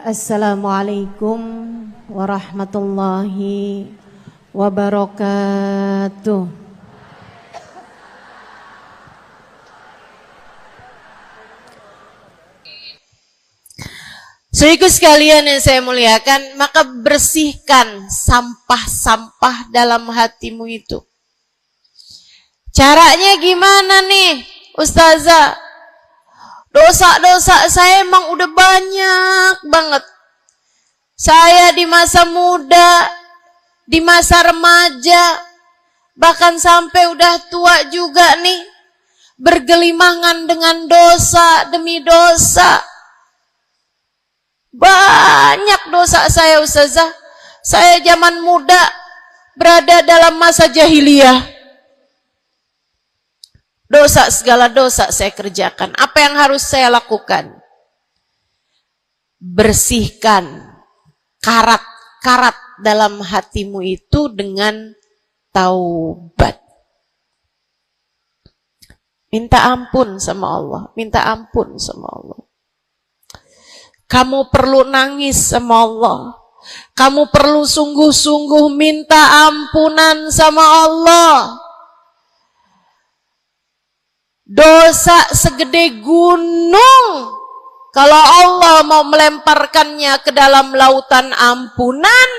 Assalamualaikum warahmatullahi wabarakatuh. Saudaraku sekalian yang saya muliakan, maka bersihkan sampah-sampah dalam hatimu itu. Caranya gimana nih, Ustazah? Dosa-dosa saya emang udah banyak banget. Saya di masa muda, di masa remaja, bahkan sampai udah tua juga nih, bergelimangan dengan dosa demi dosa. Banyak dosa saya, Ustazah. Saya zaman muda berada dalam masa jahiliyah. Dosa, segala dosa saya kerjakan. Apa yang harus saya lakukan? Bersihkan karat-karat dalam hatimu itu dengan taubat. Minta ampun sama Allah. Minta ampun sama Allah. Kamu perlu nangis sama Allah. Kamu perlu sungguh-sungguh minta ampunan sama Allah. Dosa segede gunung, kalau Allah mau melemparkannya ke dalam lautan ampunan,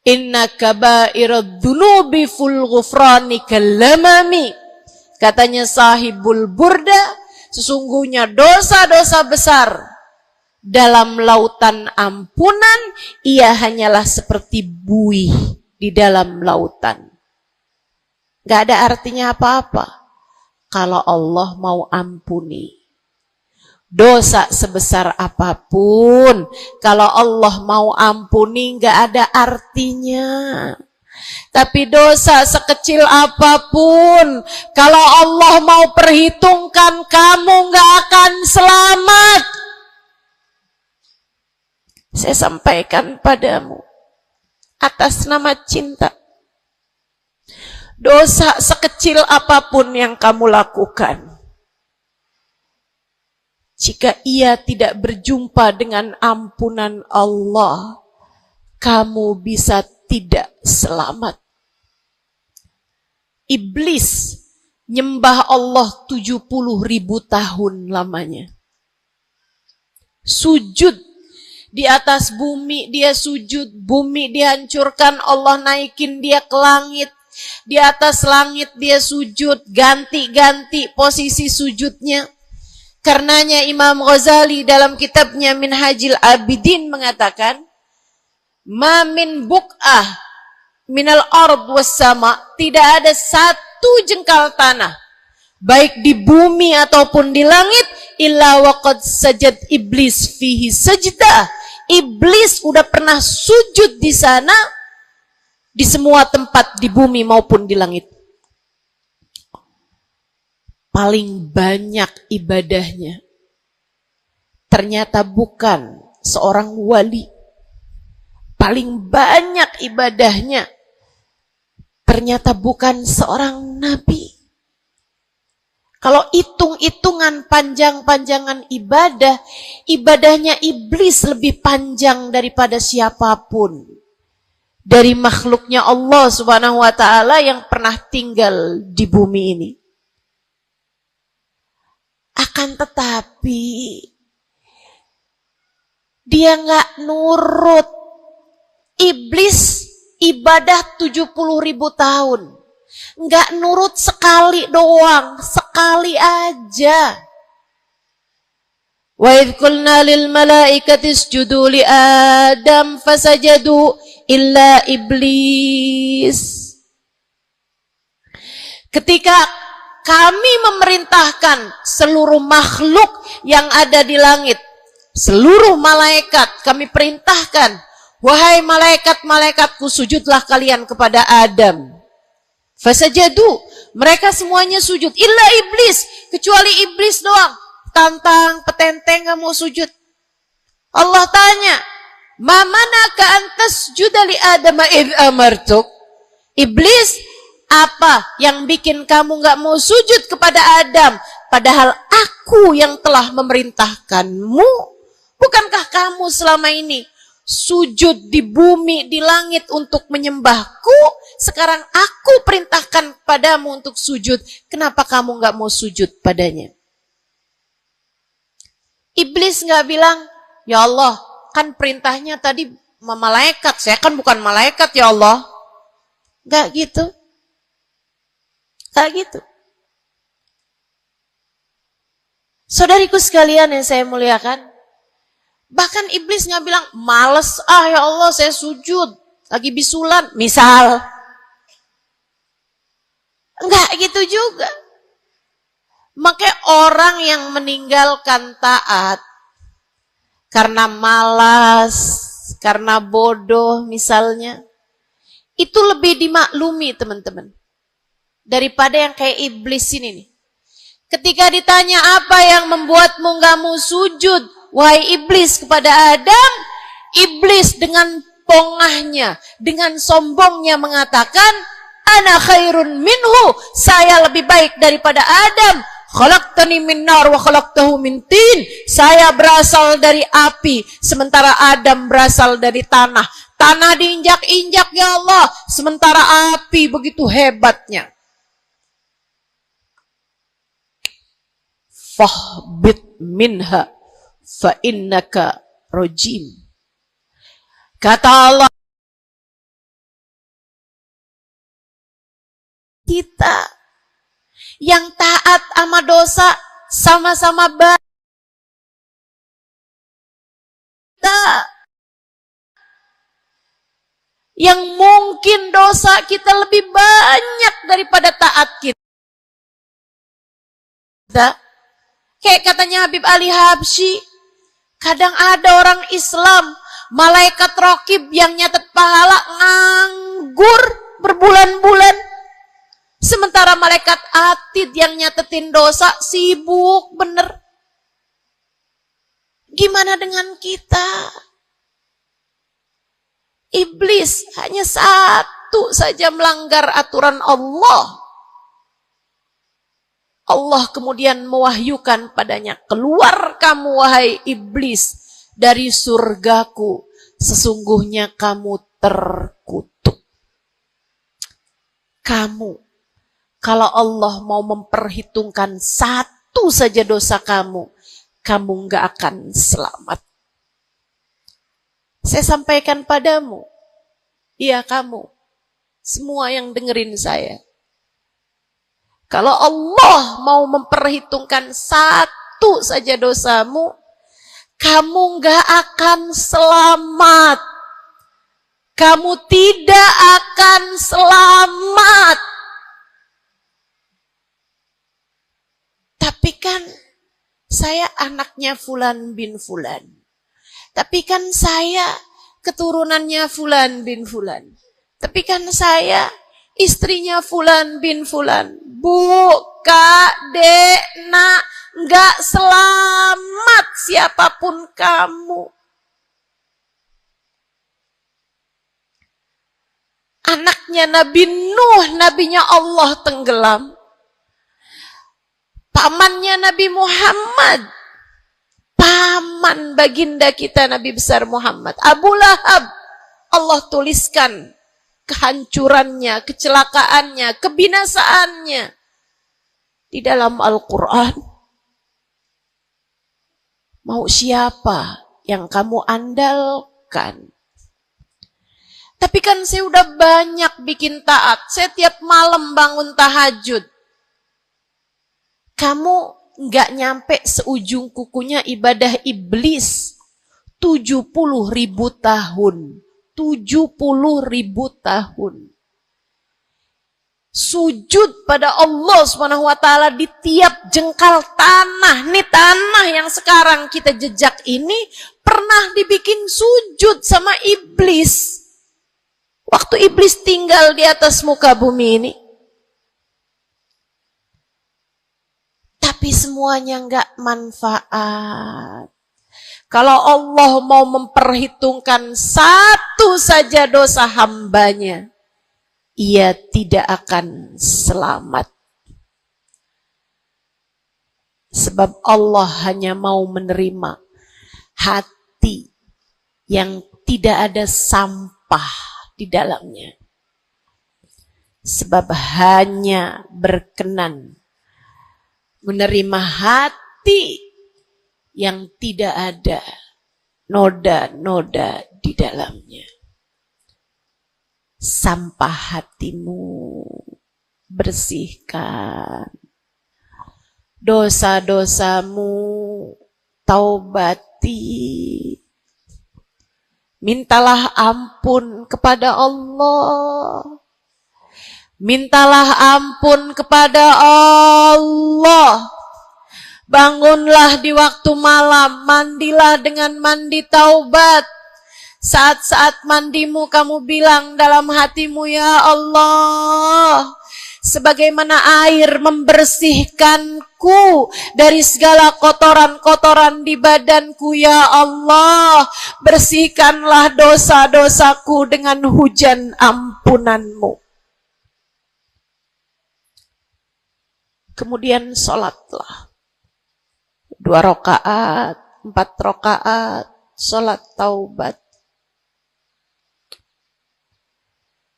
inna kaba'irad dunubi ful ghufrani kalamami. Katanya Sahibul Burda, sesungguhnya dosa-dosa besar dalam lautan ampunan, ia hanyalah seperti buih di dalam lautan. Gak ada artinya apa-apa kalau Allah mau ampuni. Dosa sebesar apapun, kalau Allah mau ampuni gak ada artinya. Tapi dosa sekecil apapun, kalau Allah mau perhitungkan, kamu gak akan selamat. Saya sampaikan padamu atas nama cinta. Dosa sekecil apapun yang kamu lakukan, jika ia tidak berjumpa dengan ampunan Allah, kamu bisa tidak selamat. Iblis nyembah Allah 70.000 tahun lamanya. Sujud di atas bumi, dia sujud, bumi dihancurkan, Allah naikin dia ke langit. Di atas langit dia sujud, ganti-ganti posisi sujudnya. Karenanya Imam Ghazali dalam kitabnya Minhajil Abidin mengatakan, ma min buk'ah minal ard was sama, tidak ada satu jengkal tanah, baik di bumi ataupun di langit, illa waqad sajad iblis fihi sajdah. Iblis udah pernah sujud di sana, di semua tempat di bumi maupun di langit. Paling banyak ibadahnya ternyata bukan seorang wali. Paling banyak ibadahnya ternyata bukan seorang nabi. Kalau hitung-hitungan panjang-panjangan ibadah, ibadahnya iblis lebih panjang daripada siapapun dari makhluknya Allah Subhanahu wa ta'ala yang pernah tinggal di bumi ini. Akan tetapi dia nggak nurut. Iblis ibadah 70.000 tahun, nggak nurut sekali doang, sekali aja. Wa idh qulna lil malaikati isjudu li Adam fasajadu illa iblis. Ketika kami memerintahkan seluruh makhluk yang ada di langit, seluruh malaikat kami perintahkan, wahai malaikat-malaikatku, sujudlah kalian kepada Adam. Fasajadu, mereka semuanya sujud, illa iblis, kecuali iblis doang, tantang petenteng gak mau sujud. Allah tanya, ma manaka antas judali Adam id amartuk? Iblis, apa yang bikin kamu gak mau sujud kepada Adam padahal aku yang telah memerintahkanmu. Bukankah kamu selama ini sujud di bumi, di langit untuk menyembahku? Sekarang aku perintahkan padamu untuk sujud. Kenapa kamu nggak mau sujud padanya? Iblis nggak bilang, ya Allah, kan perintahnya tadi malaikat. Saya kan bukan malaikat ya Allah. Nggak gitu. Nggak gitu. Saudariku sekalian yang saya muliakan, bahkan iblis nggak bilang, males ya Allah saya sujud, lagi bisulan, misal. Enggak gitu juga. Makanya orang yang meninggalkan taat karena malas, karena bodoh misalnya, itu lebih dimaklumi teman-teman. Daripada yang kayak iblis ini nih. Ketika ditanya apa yang membuatmu nggak mau sujud, wahai iblis, kepada Adam, iblis dengan pongahnya, dengan sombongnya mengatakan, ana khairun minhu, saya lebih baik daripada Adam. Khalaqtani min nar wa khalaqtahu min tin. Saya berasal dari api, sementara Adam berasal dari tanah. Tanah diinjak-injak ya Allah, sementara api begitu hebatnya. Fahbit minha fa innaka rajim. Kata Allah, kita yang taat sama dosa sama-sama baik. Yang mungkin dosa kita lebih banyak daripada taat kita. Kayak katanya Habib Ali Habsyi, kadang ada orang Islam, malaikat rokib yang nyatet pahala nganggur berbulan-bulan. Sementara malaikat atid yang nyatetin dosa sibuk bener. Gimana dengan kita? Iblis hanya satu saja melanggar aturan Allah. Allah kemudian mewahyukan padanya, keluar kamu wahai iblis dari surgaku, sesungguhnya kamu terkutuk. Kamu, kalau Allah mau memperhitungkan satu saja dosa kamu, kamu nggak akan selamat. Saya sampaikan padamu, iya kamu, semua yang dengerin saya. Kalau Allah mau memperhitungkan satu saja dosamu, kamu nggak akan selamat. Kamu tidak akan selamat. Tapi kan saya anaknya Fulan bin Fulan. Tapi kan saya keturunannya Fulan bin Fulan. Tapi kan saya istrinya Fulan bin Fulan. Bu, Kak, Dek, Nak, nggak selamat siapapun kamu. Anaknya Nabi Nuh, nabinya Allah tenggelam. Pamannya Nabi Muhammad, paman baginda kita Nabi besar Muhammad, Abu Lahab, Allah tuliskan kehancurannya, kecelakaannya, kebinasaannya di dalam Al-Quran. Mau siapa yang kamu andalkan? Tapi kan saya udah banyak bikin taat. Saya tiap malam bangun tahajud. Kamu nggak nyampe seujung kukunya ibadah iblis 70.000 tahun. 70.000 tahun. Sujud pada Allah SWT di tiap jengkal tanah. Nih tanah yang sekarang kita jejak ini pernah dibikin sujud sama iblis. Waktu iblis tinggal di atas muka bumi ini. Tapi semuanya nggak manfaat. Kalau Allah mau memperhitungkan satu saja dosa hambanya, ia tidak akan selamat. Sebab Allah hanya mau menerima hati yang tidak ada sampah di dalamnya. Sebab hanya berkenan menerima hati yang tidak ada noda-noda di dalamnya. Sampah hatimu bersihkan, dosa-dosamu taubati, mintalah ampun kepada Allah, mintalah ampun kepada Allah. Bangunlah di waktu malam, mandilah dengan mandi taubat. Saat-saat mandimu kamu bilang dalam hatimu, ya Allah, sebagaimana air membersihkanku dari segala kotoran-kotoran di badanku, ya Allah, bersihkanlah dosa-dosaku dengan hujan ampunanmu. Kemudian sholatlah 2 rakaat, 4 rakaat, sholat taubat.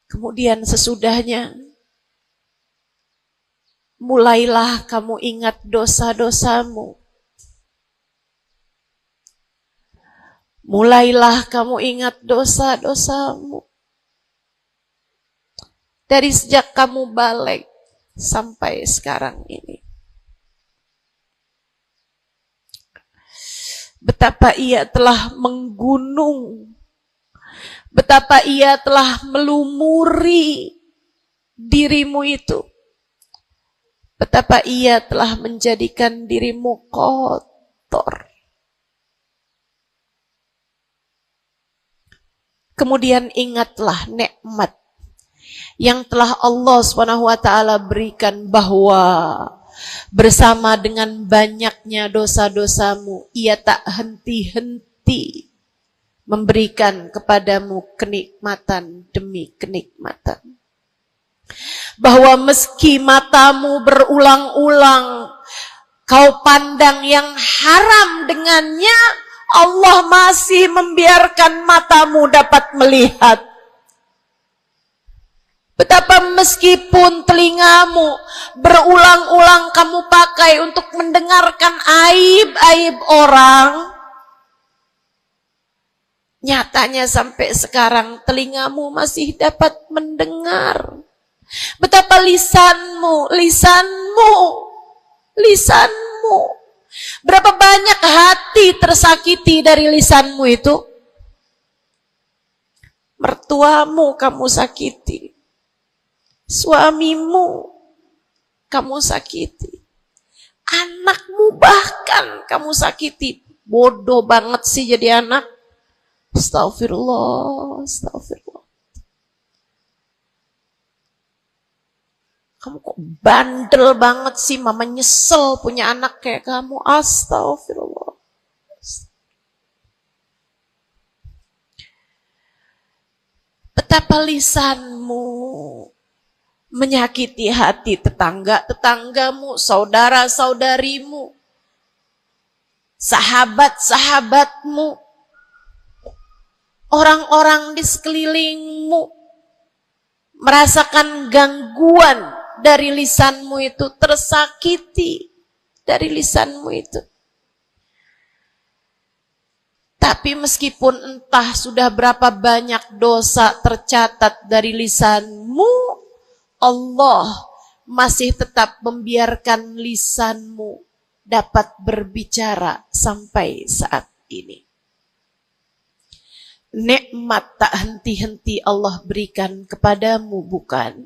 Kemudian sesudahnya, mulailah kamu ingat dosa-dosamu. Mulailah kamu ingat dosa-dosamu. Dari sejak kamu balik sampai sekarang ini. Betapa ia telah menggunung, betapa ia telah melumuri dirimu itu, betapa ia telah menjadikan dirimu kotor. Kemudian ingatlah nikmat yang telah Allah SWT berikan, bahwa bersama dengan banyaknya dosa-dosamu, ia tak henti-henti memberikan kepadamu kenikmatan demi kenikmatan. Bahwa meski matamu berulang-ulang kau pandang yang haram dengannya, Allah masih membiarkan matamu dapat melihat. Betapa meskipun telingamu berulang-ulang kamu pakai untuk mendengarkan aib-aib orang, nyatanya sampai sekarang telingamu masih dapat mendengar. Betapa lisanmu, berapa banyak hati tersakiti dari lisanmu itu. Mertuamu kamu sakiti, suamimu kamu sakiti, anakmu bahkan kamu sakiti. Bodoh banget sih jadi anak. Astagfirullah, astagfirullah. Kamu kok bandel banget sih, mama nyesel punya anak kayak kamu. Astagfirullah. Betapa lisanmu menyakiti hati tetangga-tetanggamu, saudara-saudarimu, sahabat-sahabatmu, orang-orang di sekelilingmu, merasakan gangguan dari lisanmu itu, tersakiti dari lisanmu itu. Tapi meskipun entah sudah berapa banyak dosa tercatat dari lisanmu, Allah masih tetap membiarkan lisanmu dapat berbicara sampai saat ini. Nikmat tak henti-henti Allah berikan kepadamu, bukan?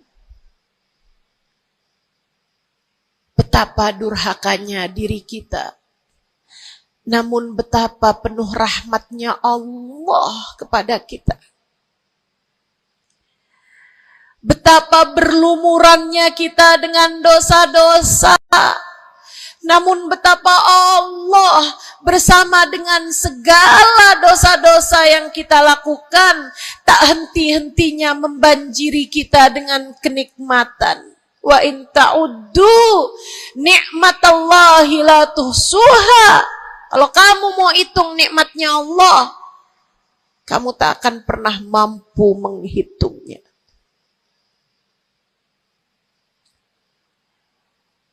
Betapa durhakanya diri kita. Namun betapa penuh rahmatnya Allah kepada kita. Betapa berlumurannya kita dengan dosa-dosa. Namun betapa Allah bersama dengan segala dosa-dosa yang kita lakukan, tak henti-hentinya membanjiri kita dengan kenikmatan. Wa in ta'uddu ni'matallahi la tuhsuha. Kalau kamu mau hitung nikmatnya Allah, kamu tak akan pernah mampu menghitungnya.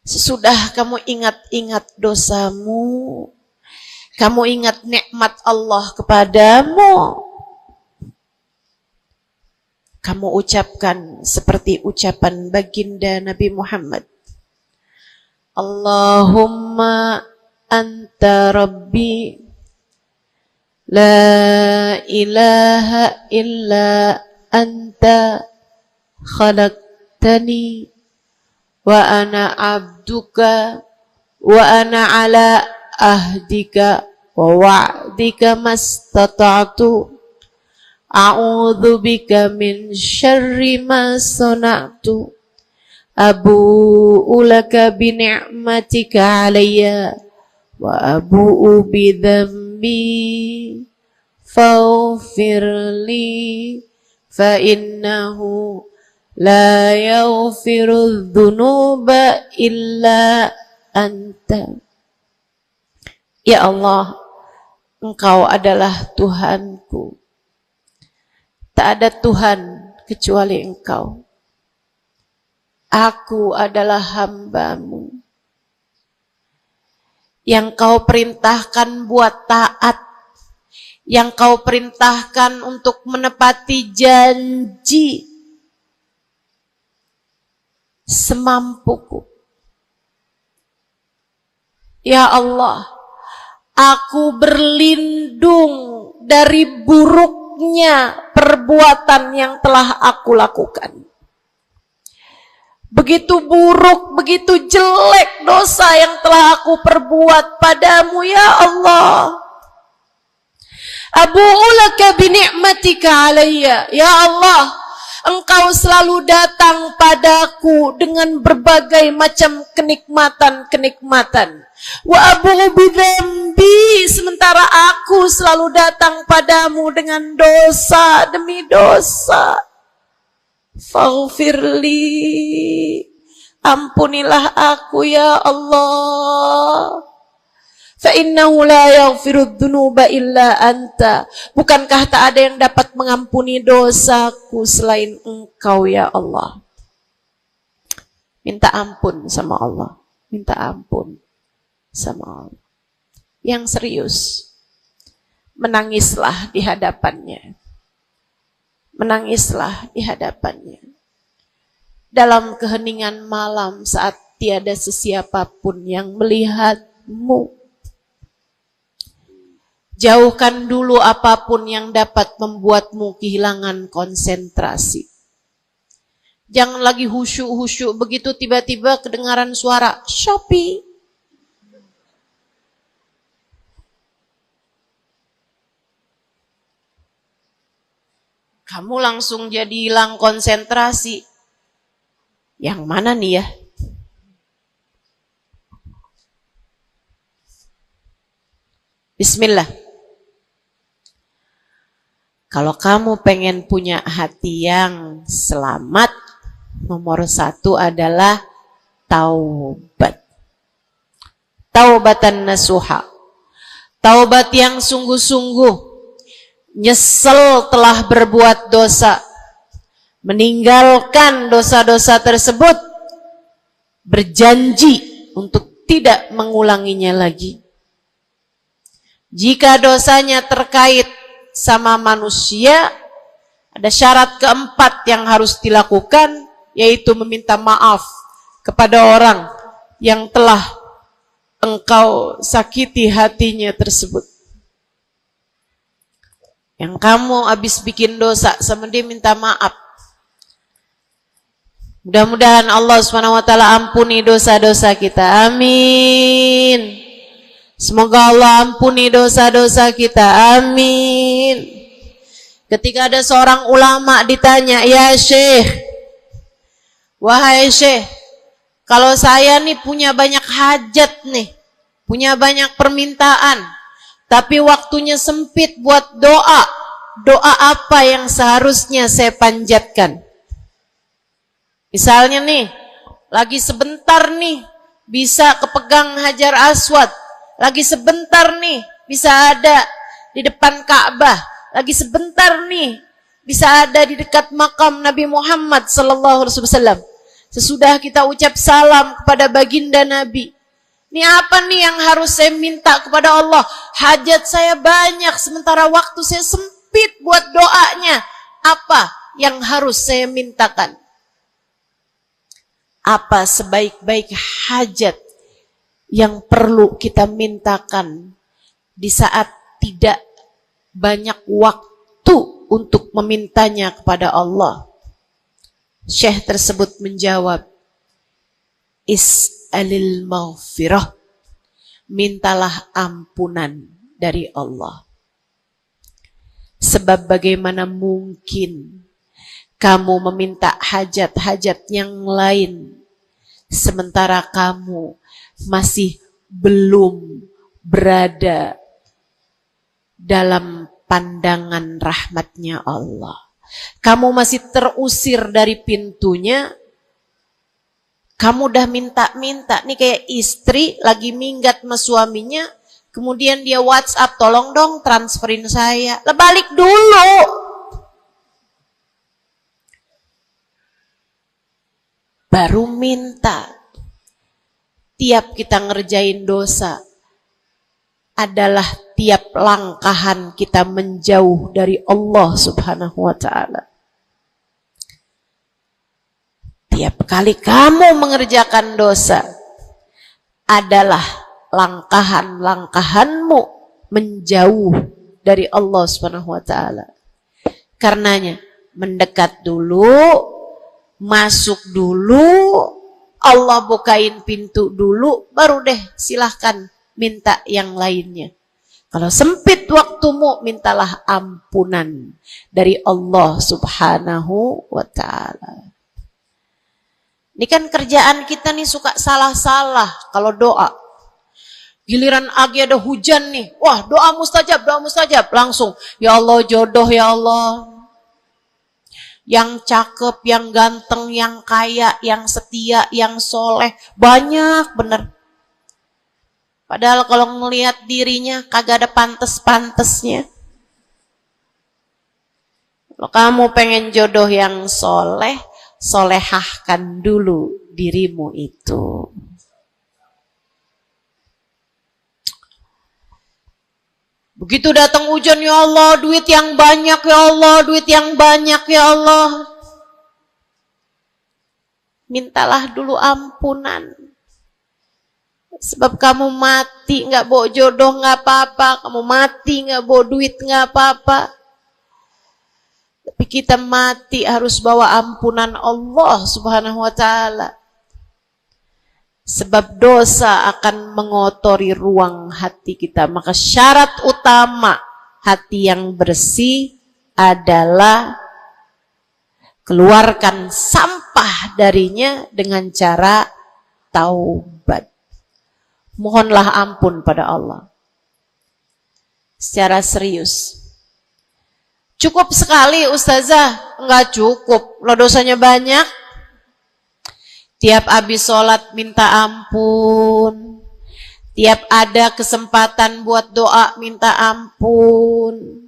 Sesudah kamu ingat-ingat dosamu, kamu ingat nikmat Allah kepadamu, kamu ucapkan seperti ucapan baginda Nabi Muhammad. Allahumma anta rabbi la ilaha illa anta khalaqtani wa ana abduka wa ana ala ahdika wa wa'dika mastata'tu a'udzu bika min syarri ma sana'tu abu'u laka bi ni'matika 'alayya wa abu'u bi dhanbi faghfir li fa innahu la yaghfiru dzunuba illa anta. Ya Allah, Engkau adalah Tuhanku. Tak ada Tuhan kecuali Engkau. Aku adalah hamba-Mu yang Kau perintahkan buat taat, yang Kau perintahkan untuk menepati janji semampuku. Ya Allah, aku berlindung dari buruknya perbuatan yang telah aku lakukan. Begitu buruk, begitu jelek dosa yang telah aku perbuat padamu, ya Allah. Abu'u laka bi ni'matika 'alayya. Ya Allah, Engkau selalu datang padaku dengan berbagai macam kenikmatan-kenikmatan. Wa abu'u bidzambi, sementara aku selalu datang padamu dengan dosa demi dosa. Faghfirli, ampunilah aku ya Allah. Fa innahu la yaghfiru dzunuba illa anta. Bukankah tak ada yang dapat mengampuni dosaku selain Engkau ya Allah. Minta ampun sama Allah. Minta ampun sama Allah. Yang serius, menangislah di hadapannya. Menangislah di hadapannya. Dalam keheningan malam saat tiada sesiapapun yang melihatmu. Jauhkan dulu apapun yang dapat membuatmu kehilangan konsentrasi. Jangan lagi khusyuk-khusyuk begitu tiba-tiba kedengaran suara Shopee. Kamu langsung jadi hilang konsentrasi. Yang mana nih ya? Bismillah. Kalau kamu pengen punya hati yang selamat, nomor 1 adalah taubat. Taubatan nasuha. Taubat yang sungguh-sungguh. Nyesel telah berbuat dosa. Meninggalkan dosa-dosa tersebut. Berjanji untuk tidak mengulanginya lagi. Jika dosanya terkait sama manusia, ada syarat keempat yang harus dilakukan, yaitu meminta maaf kepada orang yang telah engkau sakiti hatinya tersebut. Yang kamu habis bikin dosa sama dia, minta maaf. Mudah-mudahan Allah SWT ampuni dosa-dosa kita. Amin. Semoga Allah ampuni dosa-dosa kita. Amin. Ketika ada seorang ulama ditanya, ya Syekh, wahai Syekh, kalau saya nih punya banyak hajat nih, punya banyak permintaan, tapi waktunya sempit buat doa, doa apa yang seharusnya saya panjatkan? Misalnya nih, lagi sebentar nih bisa kepegang Hajar Aswad, lagi sebentar nih bisa ada di depan Ka'bah, lagi sebentar nih bisa ada di dekat makam Nabi Muhammad sallallahu alaihi wasallam. Sesudah kita ucap salam kepada baginda Nabi, ini apa nih yang harus saya minta kepada Allah? Hajat saya banyak, sementara waktu saya sempit buat doanya. Apa yang harus saya mintakan? Apa sebaik-baik hajat yang perlu kita mintakan di saat tidak banyak waktu untuk memintanya kepada Allah? Syekh tersebut menjawab, is'alil maghfirah, mintalah ampunan dari Allah. Sebab bagaimana mungkin kamu meminta hajat-hajat yang lain sementara kamu masih belum berada dalam pandangan rahmatnya Allah. Kamu masih terusir dari pintunya. Kamu udah minta-minta. Nih kayak istri lagi minggat sama suaminya. Kemudian dia WhatsApp, tolong dong transferin saya. Lah balik dulu. Baru minta. Tiap kita ngerjain dosa adalah tiap langkahan kita menjauh dari Allah subhanahu wa ta'ala. Tiap kali kamu mengerjakan dosa adalah langkahan-langkahanmu menjauh dari Allah subhanahu wa ta'ala. Karenanya mendekat dulu, masuk dulu, Allah bukain pintu dulu, baru deh silahkan minta yang lainnya. Kalau sempit waktumu, mintalah ampunan dari Allah subhanahu wa ta'ala. Ini kan kerjaan kita nih suka salah-salah kalau doa. Giliran lagi ada hujan nih, wah doa mustajab, langsung. Ya Allah jodoh ya Allah. Yang cakep, yang ganteng, yang kaya, yang setia, yang soleh. Banyak bener. Padahal kalau ngelihat dirinya kagak ada pantes-pantesnya. Kalau kamu pengen jodoh yang soleh, solehahkan dulu dirimu itu. Begitu datang hujan, ya Allah, duit yang banyak ya Allah, duit yang banyak ya Allah. Mintalah dulu ampunan. Sebab kamu mati nggak bawa jodoh nggak apa-apa, kamu mati nggak bawa duit nggak apa-apa. Tapi kita mati harus bawa ampunan Allah subhanahu wa ta'ala. Sebab dosa akan mengotori ruang hati kita. Maka syarat utama hati yang bersih adalah keluarkan sampah darinya dengan cara taubat. Mohonlah ampun pada Allah. Secara serius. Cukup sekali ustazah? Enggak cukup. Lo dosanya banyak. Tiap habis sholat minta ampun. Tiap ada kesempatan buat doa minta ampun.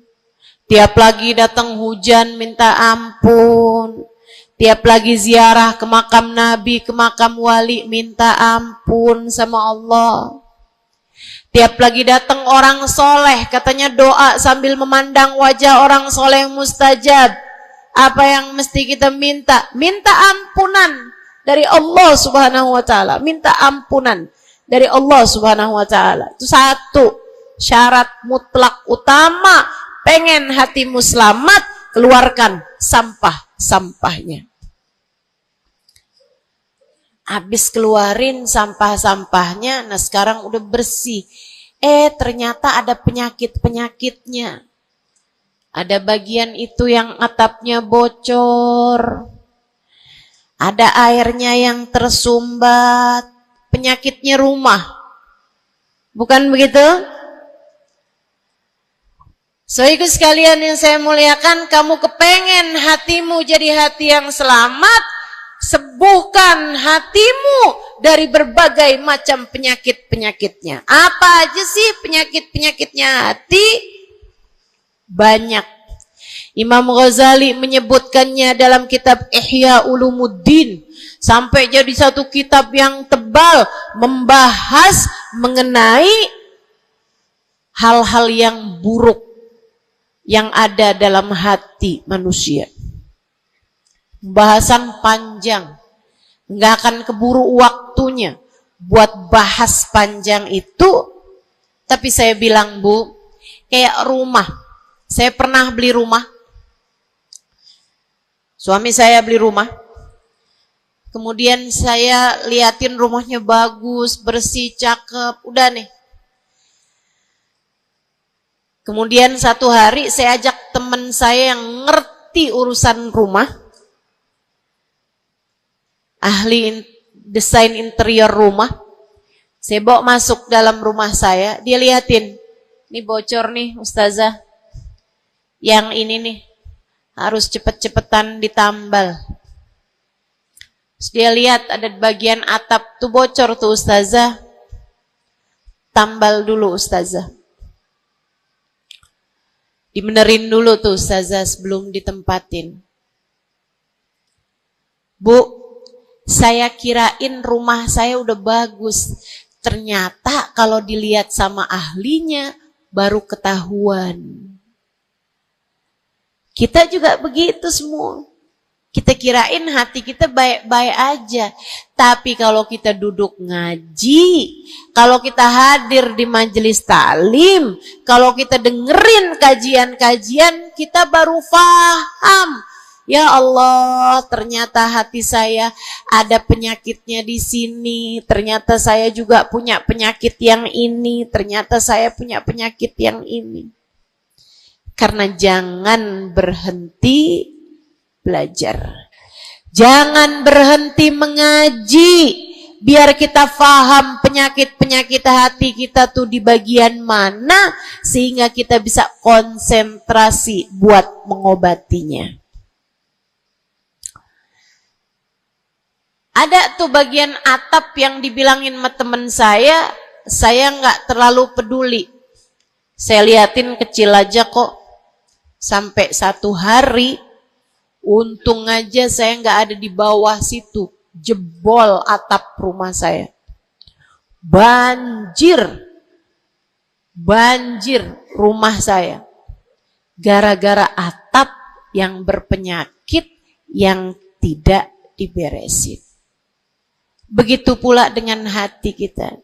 Tiap lagi datang hujan minta ampun. Tiap lagi ziarah ke makam Nabi, ke makam wali, minta ampun sama Allah. Tiap lagi datang orang soleh, katanya doa sambil memandang wajah orang soleh mustajab. Apa yang mesti kita minta? Minta ampunan dari Allah subhanahu wa ta'ala. Minta ampunan dari Allah subhanahu wa ta'ala. Itu satu syarat mutlak utama. Pengen hatimu selamat, keluarkan sampah-sampahnya. Habis keluarin sampah-sampahnya, nah sekarang udah bersih. Ternyata ada penyakit-penyakitnya. Ada bagian itu yang atapnya bocor. Ada airnya yang tersumbat. Penyakitnya rumah. Bukan begitu? Saudaraku sekalian yang saya muliakan, kamu kepengen hatimu jadi hati yang selamat, sembuhkan hatimu dari berbagai macam penyakit-penyakitnya. Apa aja sih penyakit-penyakitnya hati? Banyak. Imam Ghazali menyebutkannya dalam kitab Ihya Ulumuddin. Sampai jadi satu kitab yang tebal membahas mengenai hal-hal yang buruk yang ada dalam hati manusia. Pembahasan panjang, nggak akan keburu waktunya buat bahas panjang itu. Tapi saya bilang, Bu, kayak rumah. Saya pernah beli rumah. Suami saya beli rumah. Kemudian saya liatin rumahnya bagus, bersih, cakep, udah nih. Kemudian satu hari saya ajak teman saya yang ngerti urusan rumah, ahli desain interior rumah. Saya bawa masuk dalam rumah saya, dia liatin, ini bocor nih Ustazah, yang ini nih harus cepet-cepetan ditambal. Terus dia lihat ada bagian atap tuh bocor tuh Ustazah, tambal dulu Ustazah. Dibenerin dulu tuh Ustazah sebelum ditempatin. Bu, saya kirain rumah saya udah bagus. Ternyata kalau dilihat sama ahlinya baru ketahuan. Kita juga begitu semua. Kita kirain hati kita baik-baik aja. Tapi kalau kita duduk ngaji, kalau kita hadir di majelis taklim, kalau kita dengerin kajian-kajian, kita baru paham. Ya Allah, ternyata hati saya ada penyakitnya di sini. Ternyata saya juga punya penyakit yang ini. Ternyata saya punya penyakit yang ini. Karena jangan berhenti belajar. Jangan berhenti mengaji. Biar kita paham penyakit-penyakit hati kita tuh di bagian mana. Sehingga kita bisa konsentrasi buat mengobatinya. Ada tuh bagian atap yang dibilangin sama temen saya nggak terlalu peduli. Saya liatin kecil aja kok. Sampai satu hari, untung aja saya nggak ada di bawah situ. Jebol atap rumah saya. Banjir rumah saya. Gara-gara atap yang berpenyakit yang tidak diberesin. Begitu pula dengan hati kita.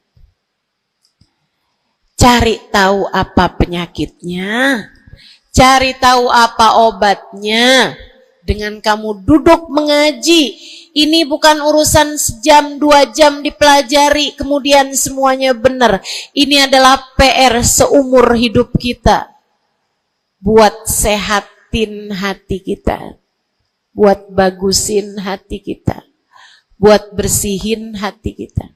Cari tahu apa penyakitnya. Cari tahu apa obatnya. Dengan kamu duduk mengaji. Ini bukan urusan sejam, 2 jam dipelajari. Kemudian semuanya benar. Ini adalah PR seumur hidup kita. Buat sehatin hati kita. Buat bagusin hati kita. Buat bersihin hati kita.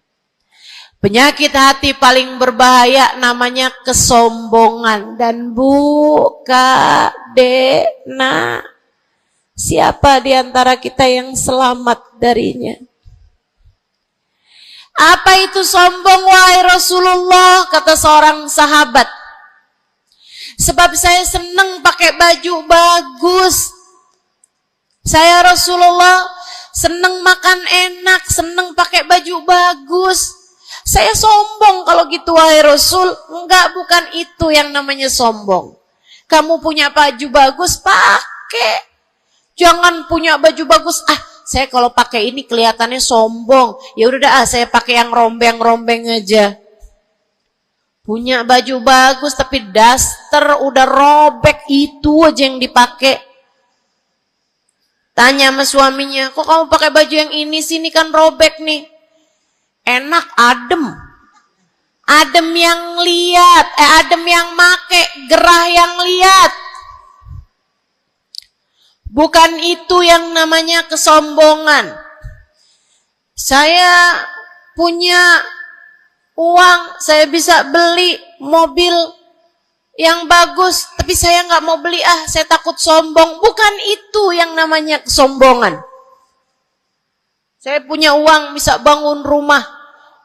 Penyakit hati paling berbahaya namanya kesombongan. Dan Bu, Kak, Dek, Nak, siapa di antara kita yang selamat darinya? Apa itu sombong, wahai Rasulullah? Kata seorang sahabat. Sebab saya senang pakai baju bagus. Saya Rasulullah senang makan enak, senang pakai baju bagus. Saya sombong kalau gitu wahai Rasul. Enggak, bukan itu yang namanya sombong. Kamu punya baju bagus, pakai. Jangan punya baju bagus. Saya kalau pakai ini kelihatannya sombong. Ya udah saya pakai yang rombeng-rombeng aja. Punya baju bagus tapi daster udah robek, itu aja yang dipakai. Tanya sama suaminya, kok kamu pakai baju yang ini sih, ini kan robek nih. Enak, adem. Adem yang lihat, adem yang make, gerah yang lihat. Bukan itu yang namanya kesombongan. Saya punya uang, saya bisa beli mobil yang bagus, tapi saya nggak mau beli, saya takut sombong. Bukan itu yang namanya kesombongan. Saya punya uang bisa bangun rumah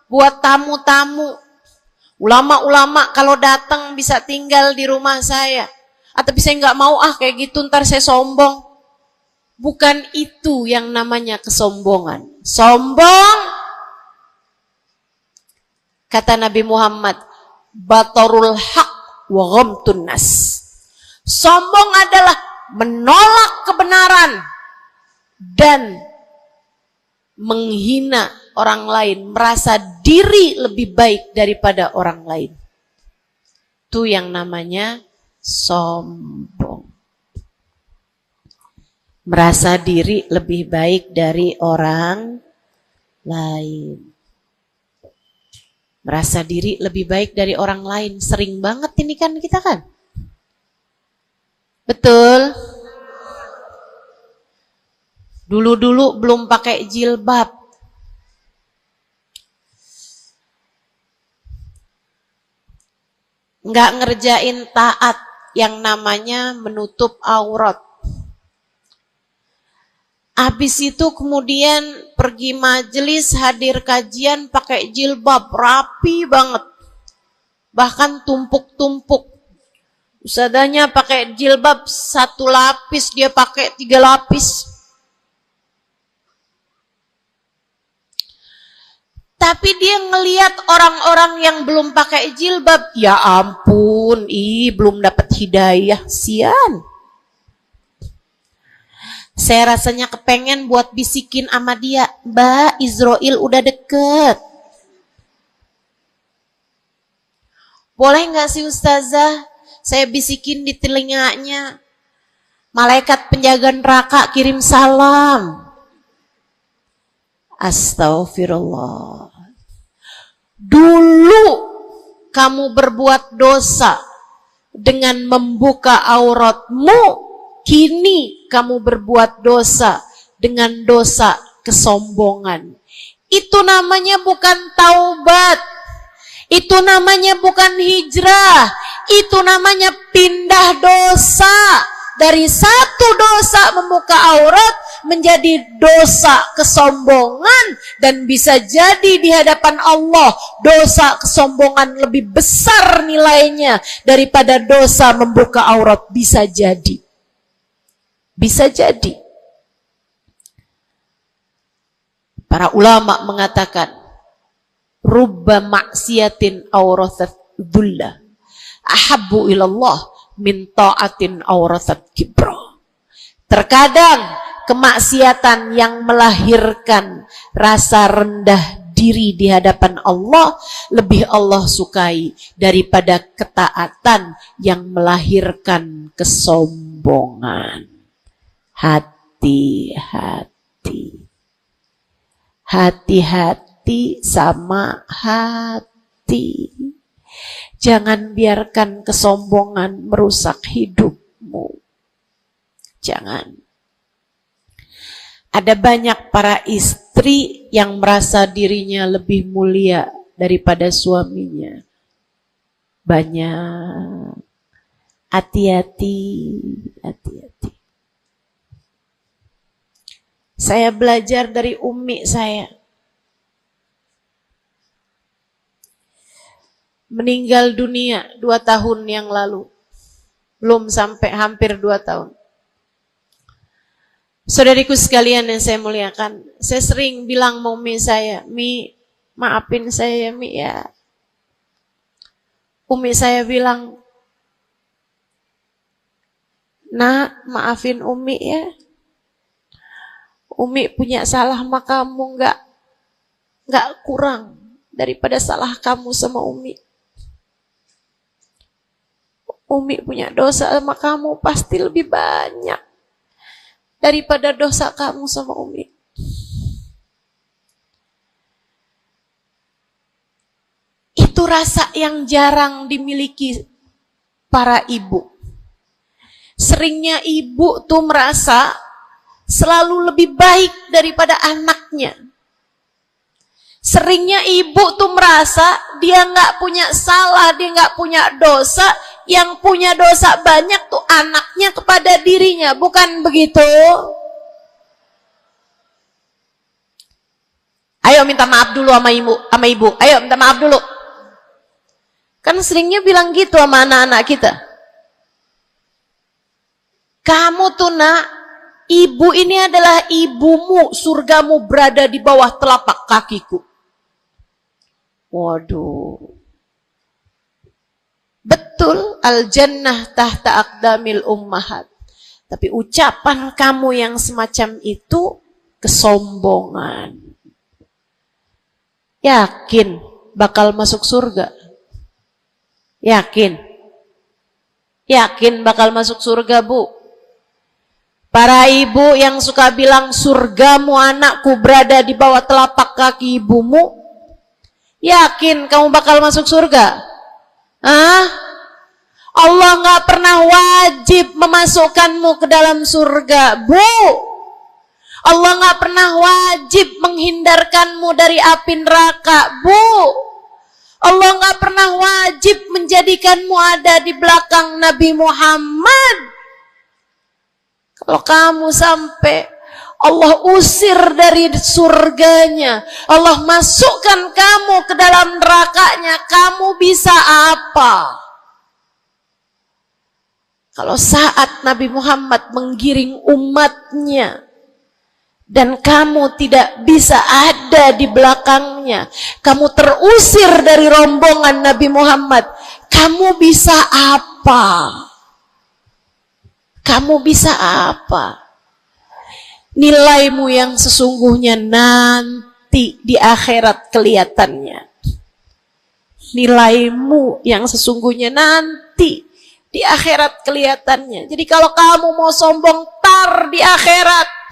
buat tamu-tamu. Ulama-ulama kalau datang bisa tinggal di rumah saya. Tapi saya nggak mau kayak gitu, ntar saya sombong. Bukan itu yang namanya kesombongan. Sombong, kata Nabi Muhammad, batarul haq wa ghamtun nas. Sombong adalah menolak kebenaran dan menghina orang lain, merasa diri lebih baik daripada orang lain. Itu yang namanya sombong. Merasa diri lebih baik dari orang lain. Merasa diri lebih baik dari orang lain. Sering banget ini kan kita kan. Betul? Dulu-dulu belum pakai jilbab. Nggak ngerjain taat yang namanya menutup aurat. Habis itu kemudian pergi majelis, hadir kajian pakai jilbab, rapi banget. Bahkan tumpuk-tumpuk. Ustadzanya pakai jilbab 1 lapis, dia pakai 3 lapis. Tapi dia ngelihat orang-orang yang belum pakai jilbab, ya ampun, belum dapat hidayah, sian. Saya rasanya kepengen buat bisikin sama dia, Mbak, Israel udah deket. Boleh nggak sih Ustazah, saya bisikin di telinganya, malaikat penjaga neraka kirim salam. Astaghfirullah. Dulu kamu berbuat dosa dengan membuka auratmu, kini kamu berbuat dosa dengan dosa kesombongan. Itu namanya bukan taubat. Itu namanya bukan hijrah. Itu namanya pindah dosa. Dari satu dosa membuka aurat menjadi dosa kesombongan, dan bisa jadi di hadapan Allah dosa kesombongan lebih besar nilainya daripada dosa membuka aurat. Bisa jadi. Bisa jadi. Para ulama mengatakan, rubba maksiatin aurathat dhullah ahabbu ilallah min ta'atin aurathat kibra. Terkadang kemaksiatan yang melahirkan rasa rendah diri di hadapan Allah lebih Allah sukai daripada ketaatan yang melahirkan kesombongan. Hati-hati. Hati-hati sama hati. Jangan biarkan kesombongan merusak hidupmu. Jangan. Ada banyak para istri yang merasa dirinya lebih mulia daripada suaminya. Banyak. Hati-hati, hati-hati. Saya belajar dari umi saya. Meninggal dunia 2 tahun yang lalu. Belum sampai hampir 2 tahun. Saudariku sekalian yang saya muliakan, saya sering bilang sama umi saya, Mi, maafin saya Mi ya. Umi saya bilang, Nak, maafin Umi ya. Umi punya salah sama kamu nggak kurang daripada salah kamu sama Umi. Umi punya dosa sama kamu pasti lebih banyak daripada dosa kamu sama Umi. Itu rasa yang jarang dimiliki para ibu. Seringnya ibu tuh merasa selalu lebih baik daripada anaknya. Seringnya ibu tuh merasa dia nggak punya salah, dia nggak punya dosa. Yang punya dosa banyak tuh anaknya kepada dirinya, bukan begitu? Ayo minta maaf dulu sama ibu. Ayo minta maaf dulu. Kan seringnya bilang gitu sama anak-anak kita. Kamu tuh nak, ibu ini adalah ibumu, surgamu berada di bawah telapak kakiku. Waduh. Betul, al-jannah tahta aqdamil ummahat. Tapi ucapan kamu yang semacam itu kesombongan. Yakin bakal masuk surga? Yakin? Yakin bakal masuk surga, Bu? Para ibu yang suka bilang surgamu anakku berada di bawah telapak kaki ibumu, yakin kamu bakal masuk surga? Hah? Allah nggak pernah wajib memasukkanmu ke dalam surga, Bu. Allah nggak pernah wajib menghindarkanmu dari api neraka, Bu. Allah nggak pernah wajib menjadikanmu ada di belakang Nabi Muhammad. Kalau kamu sampai Allah usir dari surganya, Allah masukkan kamu ke dalam nerakanya, kamu bisa apa? Kalau saat Nabi Muhammad menggiring umatnya, dan kamu tidak bisa ada di belakangnya, kamu terusir dari rombongan Nabi Muhammad, kamu bisa apa? Kamu bisa apa? Nilaimu yang sesungguhnya nanti di akhirat kelihatannya. Nilaimu yang sesungguhnya nanti di akhirat kelihatannya. Jadi kalau kamu mau sombong, tar di akhirat.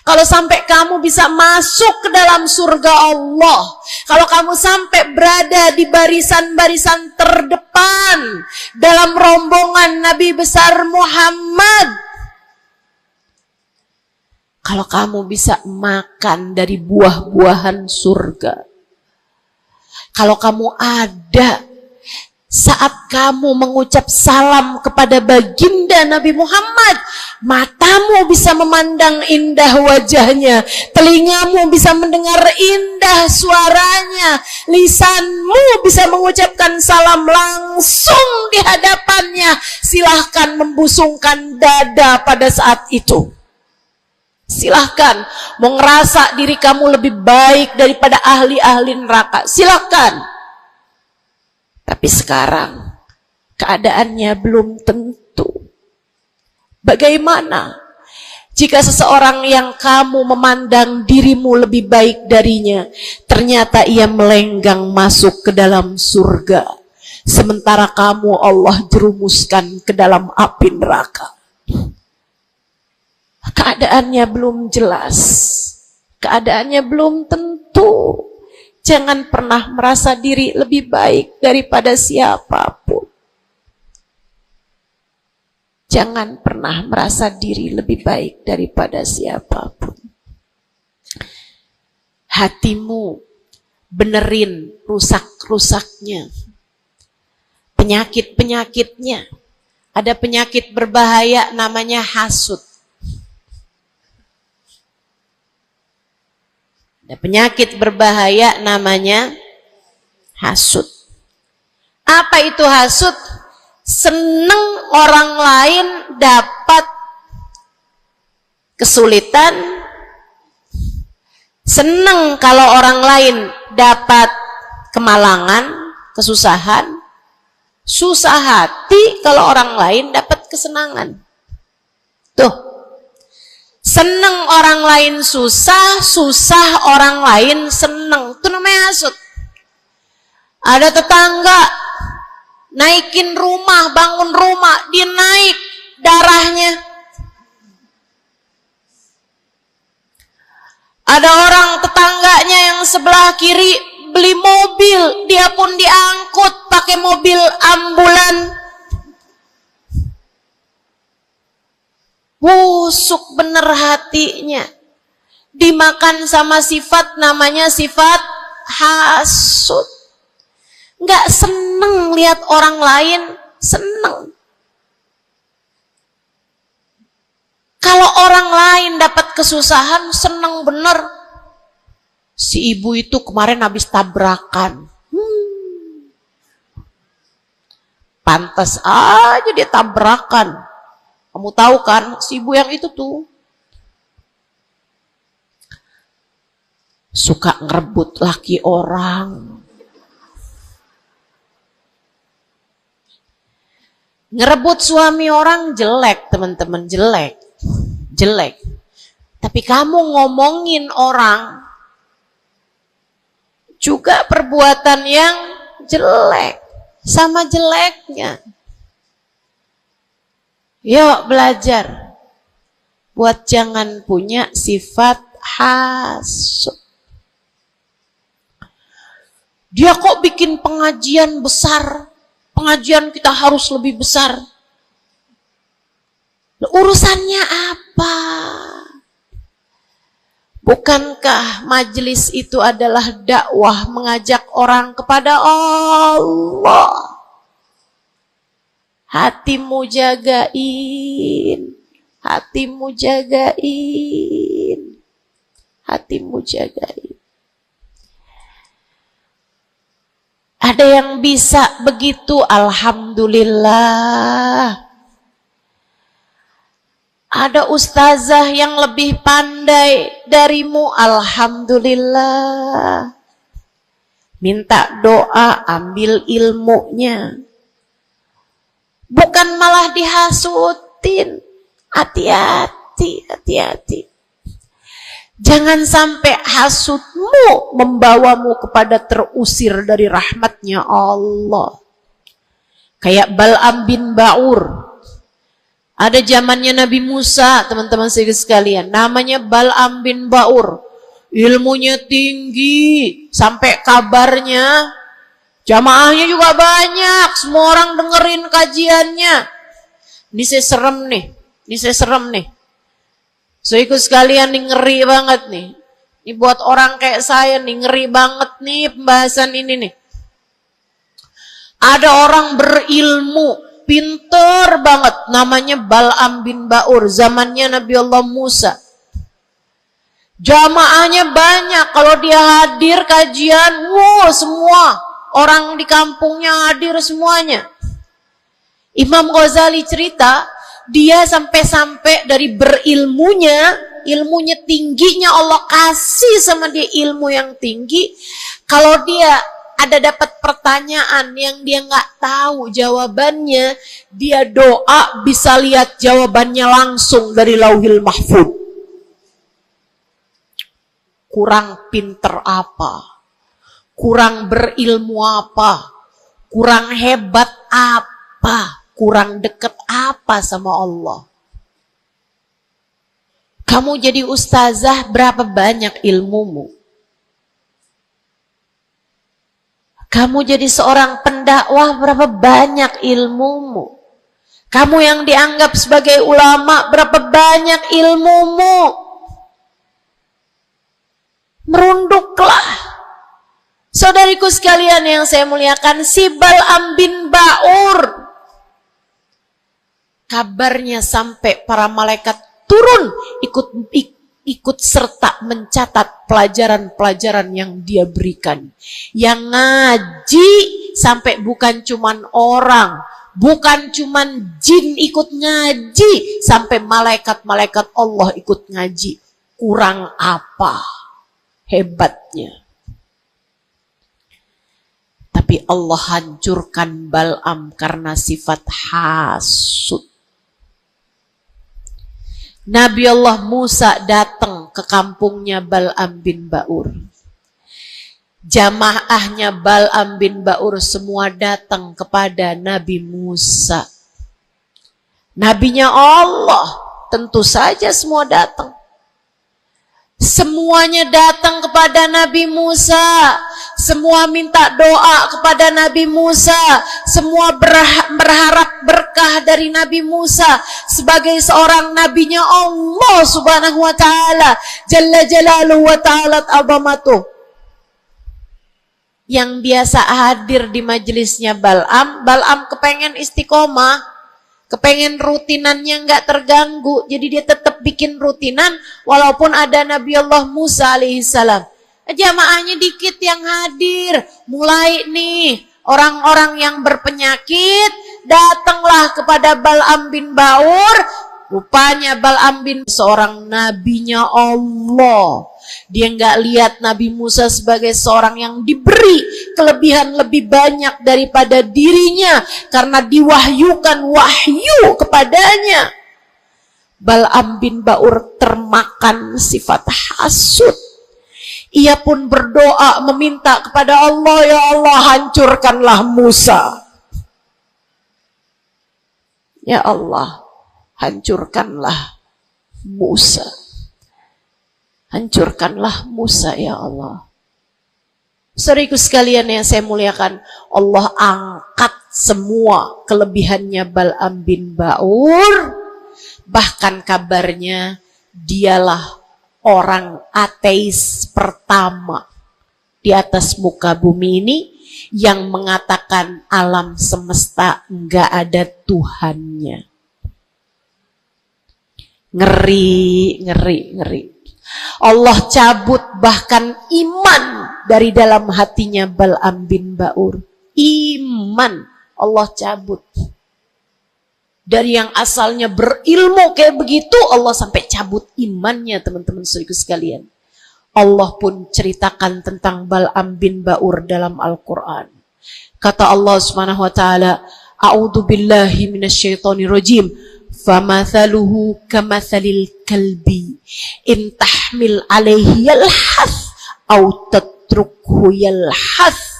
Kalau sampai kamu bisa masuk ke dalam surga Allah, kalau kamu sampai berada di barisan-barisan terdepan dalam rombongan Nabi besar Muhammad, kalau kamu bisa makan dari buah-buahan surga, kalau kamu ada saat kamu mengucap salam kepada baginda Nabi Muhammad, matamu bisa memandang indah wajahnya, telingamu bisa mendengar indah suaranya, lisanmu bisa mengucapkan salam langsung di hadapannya, silahkan membusungkan dada pada saat itu. Silahkan mau ngerasa diri kamu lebih baik daripada ahli-ahli neraka, silahkan. Tapi sekarang keadaannya belum tentu. Bagaimana jika seseorang yang kamu memandang dirimu lebih baik darinya, ternyata ia melenggang masuk ke dalam surga, sementara kamu Allah jerumuskan ke dalam api neraka? Keadaannya belum jelas, keadaannya belum tentu. Jangan pernah merasa diri lebih baik daripada siapapun. Jangan pernah merasa diri lebih baik daripada siapapun. Hatimu benerin rusak-rusaknya. Penyakit-penyakitnya. Ada penyakit berbahaya namanya hasud. Ada penyakit berbahaya namanya hasud. Apa itu hasud? Seneng orang lain dapat kesulitan, seneng kalau orang lain dapat kemalangan, kesusahan, susah hati kalau orang lain dapat kesenangan. Tuh. Seneng orang lain susah, susah orang lain seneng. Itu namanya hasud. Ada tetangga naikin rumah, bangun rumah, dia naik darahnya. Ada orang tetangganya yang sebelah kiri beli mobil, dia pun diangkut pakai mobil ambulan. Busuk bener hatinya, dimakan sama sifat namanya sifat hasud. Nggak seneng lihat orang lain seneng. Kalau orang lain dapat kesusahan seneng bener. Si ibu itu kemarin habis tabrakan. Pantas aja dia tabrakan. Kamu tahu kan, si ibu yang itu tuh suka ngerebut laki orang. Ngerebut suami orang jelek, teman-teman, jelek. Jelek. Tapi kamu ngomongin orang juga perbuatan yang jelek, sama jeleknya. Yuk belajar buat jangan punya sifat hasud. Dia kok bikin pengajian besar, pengajian kita harus lebih besar. Urusannya apa? Bukankah majelis itu adalah dakwah mengajak orang kepada Allah? Hatimu jagain, hatimu jagain, hatimu jagain. Ada yang bisa begitu, alhamdulillah. Ada ustazah yang lebih pandai darimu, alhamdulillah. Minta doa, ambil ilmunya. Bukan malah dihasutin. Hati-hati, hati-hati. Jangan sampai hasutmu membawamu kepada terusir dari rahmatnya Allah. Kayak Bal'am bin Ba'ur. Ada zamannya Nabi Musa, teman-teman sekalian. Namanya Bal'am bin Ba'ur. Ilmunya tinggi. Sampai kabarnya jamaahnya juga banyak. Semua orang dengerin kajiannya. Ini saya serem nih. Ini saya serem nih. So ikut sekalian nih, ngeri banget nih. Ini buat orang kayak saya nih, ngeri banget nih pembahasan ini nih. Ada orang berilmu, pinter banget, namanya Bal'am bin Ba'ur, zamannya Nabi Allah Musa. Jamaahnya banyak, kalau dia hadir kajian, wow, semua orang di kampungnya hadir semuanya. Imam Ghazali cerita, dia sampai-sampai dari berilmunya, ilmunya tingginya Allah kasih sama dia ilmu yang tinggi. Kalau dia ada dapat pertanyaan yang dia nggak tahu jawabannya, dia doa bisa lihat jawabannya langsung dari Lauhil Mahfuz. Kurang pinter apa? Kurang berilmu apa? Kurang hebat apa? Kurang dekat apa sama Allah? Kamu jadi ustazah, berapa banyak ilmumu? Kamu jadi seorang pendakwah, berapa banyak ilmumu? Kamu yang dianggap sebagai ulama, berapa banyak ilmumu? Merunduklah. Saudariku sekalian yang saya muliakan, si Bal'am bin Ba'ur, kabarnya sampai para malaikat turun ikut serta mencatat pelajaran-pelajaran yang dia berikan. Yang ngaji sampai bukan cuman orang, bukan cuman jin ikut ngaji, sampai malaikat-malaikat Allah ikut ngaji. Kurang apa hebatnya? Tapi Allah hancurkan Bal'am karena sifat hasud. Nabi Allah Musa datang ke kampungnya Bal'am bin Ba'ur. Jamaahnya Bal'am bin Ba'ur semua datang kepada Nabi Musa. Nabinya Allah, tentu saja semua datang. Semuanya datang kepada Nabi Musa. Semua minta doa kepada Nabi Musa. Semua berharap berkah dari Nabi Musa sebagai seorang nabinya Allah Subhanahu wa taala, Jalla Jalaluhu wa ta'ala azamatuh. Yang biasa hadir di majelisnya Bal'am kepengen istiqomah, kepengen rutinannya nggak terganggu, jadi dia tetap bikin rutinan walaupun ada Nabi Allah Musa alaihissalam. Jamaahnya dikit yang hadir. Mulai nih orang-orang yang berpenyakit datanglah kepada Bal'am bin Ba'ur. Rupanya Bal'am bin seorang nabinya Allah. Dia nggak lihat Nabi Musa sebagai seorang yang diberi kelebihan lebih banyak daripada dirinya karena diwahyukan wahyu kepadanya. Bal'am bin Ba'ur termakan sifat hasud. Ia pun berdoa meminta kepada Allah, ya Allah hancurkanlah Musa. Ya Allah, hancurkanlah Musa. Hancurkanlah Musa ya Allah. Saudaraku sekalian yang saya muliakan, Allah angkat semua kelebihannya Bal'am bin Ba'ur. Bahkan kabarnya dialah orang ateis pertama di atas muka bumi ini yang mengatakan alam semesta enggak ada Tuhannya. Ngeri, ngeri, ngeri. Allah cabut bahkan iman dari dalam hatinya Bal'am bin Ba'ur. Iman Allah cabut. Dari yang asalnya berilmu kayak begitu, Allah sampai cabut imannya, teman-teman saudaraku sekalian. Allah pun ceritakan tentang Bal'am bin Ba'ur dalam Al-Quran. Kata Allah Subhanahu wa taala, "A'udzu billahi minasyaitonir rajim. Famathaluhu kamathalil kalbi in tahmil alaihi yalhath au tatrukhu yalhath."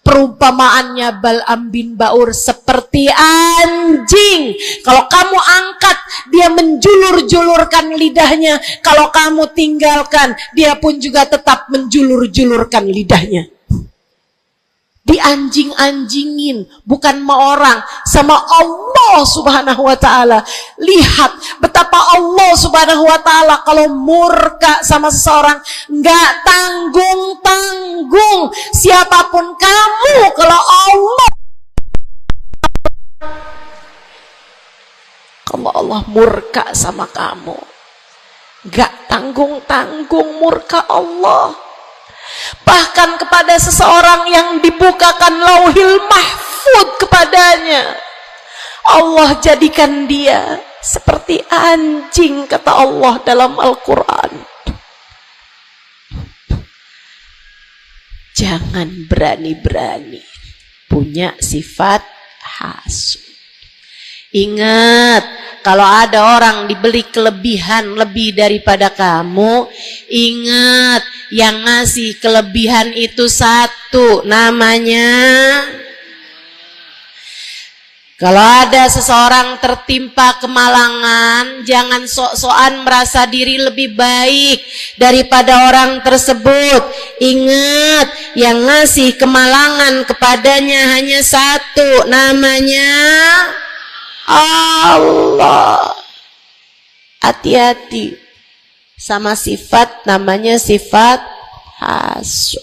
Perumpamaannya Bal'am bin Ba'ur seperti anjing. Kalau kamu angkat, dia menjulur-julurkan lidahnya. Kalau kamu tinggalkan, dia pun juga tetap menjulur-julurkan lidahnya. Dianjing-anjingin, bukan sama orang, sama Allah Subhanahu wa ta'ala. Lihat betapa Allah Subhanahu wa ta'ala kalau murka sama seseorang nggak tanggung-tanggung. Siapapun kamu, kalau Allah murka sama kamu, nggak tanggung-tanggung murka Allah. Bahkan kepada seseorang yang dibukakan lauhil mahfud kepadanya, Allah jadikan dia seperti anjing, kata Allah dalam Al-Quran. Jangan berani-berani punya sifat hasud. Ingat, kalau ada orang diberi kelebihan lebih daripada kamu, ingat, yang ngasih kelebihan itu satu, namanya. Kalau ada seseorang tertimpa kemalangan, jangan sok-sokan merasa diri lebih baik daripada orang tersebut. Ingat, yang ngasih kemalangan kepadanya hanya satu, namanya Allah. Hati-hati sama sifat namanya sifat hasud.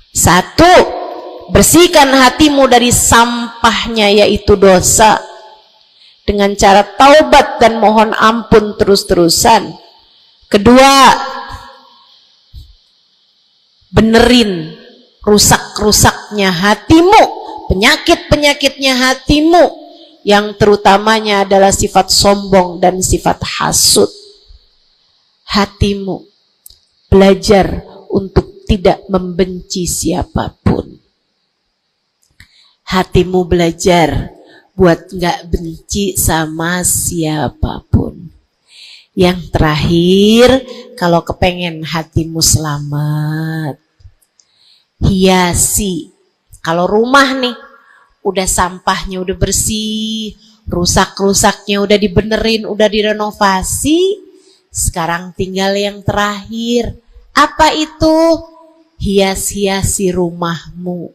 Satu, bersihkan hatimu dari sampahnya yaitu dosa dengan cara taubat dan mohon ampun terus-terusan. Kedua, benerin rusak-rusaknya hatimu, penyakit-penyakitnya hatimu, yang terutamanya adalah sifat sombong dan sifat hasud. Hatimu belajar untuk tidak membenci siapapun. Hatimu belajar buat gak benci sama siapapun. Yang terakhir, kalau kepengen hatimu selamat, hiasi. Kalau rumah nih, udah sampahnya udah bersih, rusak-rusaknya udah dibenerin, udah direnovasi, sekarang tinggal yang terakhir. Apa itu? Hias-hiasi rumahmu.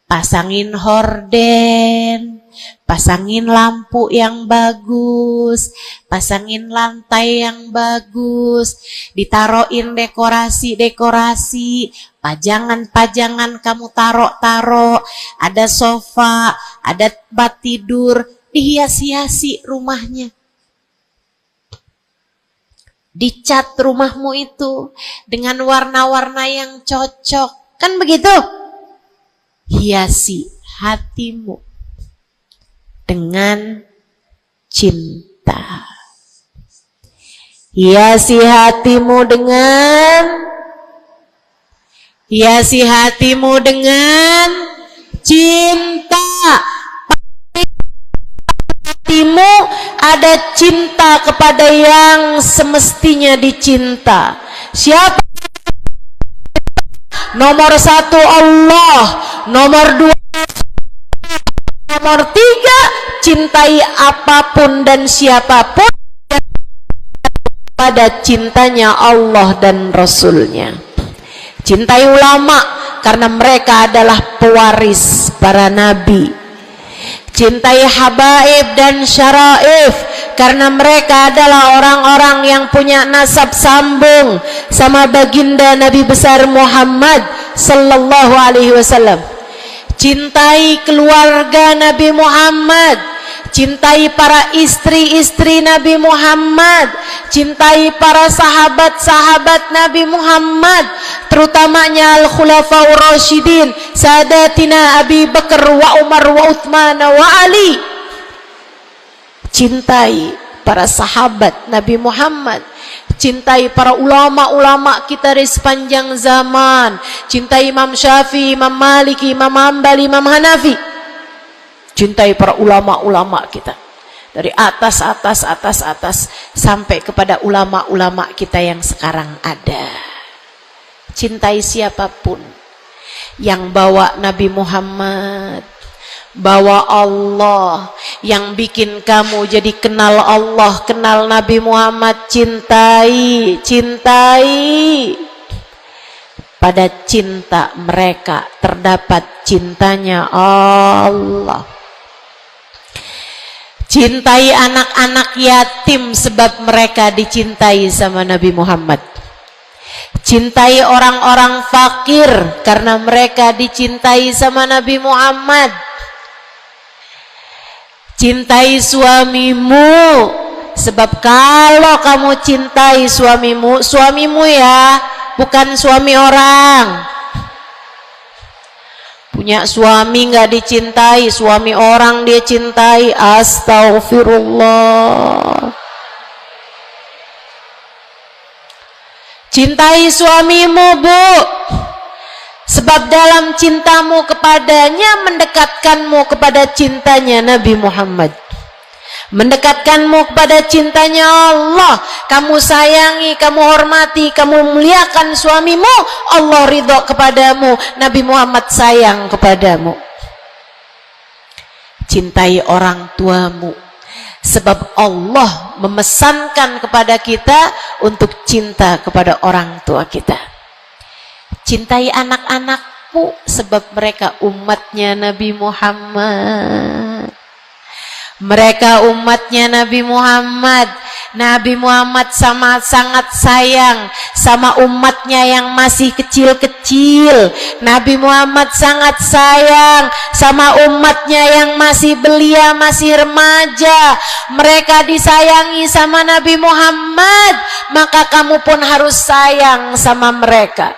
Pasangin horden, pasangin lampu yang bagus, pasangin lantai yang bagus, ditaruhin dekorasi-dekorasi, pajangan-pajangan kamu taruh-taruh, ada sofa, ada tempat tidur, dihias-hiasi rumahnya. Dicat rumahmu itu dengan warna-warna yang cocok. Kan begitu? Hiasi hatimu dengan cinta. Hiasi hatimu dengan cinta. Hatimu ada cinta kepada yang semestinya dicinta. Siapa? Nomor 1 Allah, nomor 2, nomor 3 cintai apapun dan siapapun pada cintanya Allah dan Rasulnya. Cintai ulama karena mereka adalah pewaris para nabi. Cintai habaib dan syaraif karena mereka adalah orang-orang yang punya nasab sambung sama baginda Nabi besar Muhammad sallallahu alaihi wasallam. Cintai keluarga Nabi Muhammad, cintai para istri-istri Nabi Muhammad, cintai para sahabat-sahabat Nabi Muhammad, terutamanya Al-Khulafaur Rasyidin, Sadatina Abi Bakar wa Umar wa Uthman wa Ali. Cintai para sahabat Nabi Muhammad, cintai para ulama-ulama kita di sepanjang zaman, cintai Imam Syafi'i, Imam Maliki, Imam Hambali, Imam Hanafi. Cintai para ulama-ulama kita dari atas sampai kepada ulama-ulama kita yang sekarang ada. Cintai siapapun yang bawa Nabi Muhammad, bawa Allah, yang bikin kamu jadi kenal Allah, kenal Nabi Muhammad. Cintai. Pada cinta mereka terdapat cintanya Allah. Cintai anak-anak yatim sebab mereka dicintai sama Nabi Muhammad. Cintai orang-orang fakir karena mereka dicintai sama Nabi Muhammad. Cintai suamimu sebab kalau kamu cintai suamimu ya, bukan suami orang. Punya suami nggak dicintai, suami orang dia cintai. Astaghfirullah. Cintai suamimu, Bu, sebab dalam cintamu kepadanya mendekatkanmu kepada cintanya Nabi Muhammad, mendekatkanmu kepada cintanya Allah. Kamu sayangi, kamu hormati, kamu muliakan suamimu, Allah ridho kepadamu, Nabi Muhammad sayang kepadamu. Cintai orang tuamu sebab Allah memesankan kepada kita untuk cinta kepada orang tua kita. Cintai anak-anakmu sebab mereka umatnya Nabi Muhammad. Mereka umatnya Nabi Muhammad. Nabi Muhammad sangat sayang sama umatnya yang masih kecil-kecil. Nabi Muhammad sangat sayang sama umatnya yang masih belia, masih remaja. Mereka disayangi sama Nabi Muhammad, maka kamu pun harus sayang sama mereka.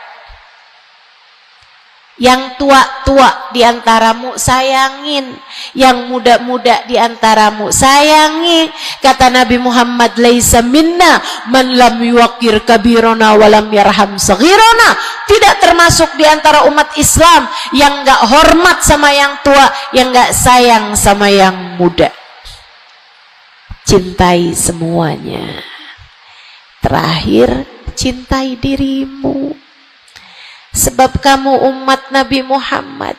Yang tua-tua diantaramu sayangin, yang muda-muda diantaramu sayangi. Kata Nabi Muhammad, laisa minna man lam yuqir kabirona walam yarham saghirona. Tidak termasuk diantara umat Islam yang gak hormat sama yang tua, yang gak sayang sama yang muda. Cintai semuanya. Terakhir, cintai dirimu sebab kamu umat Nabi Muhammad.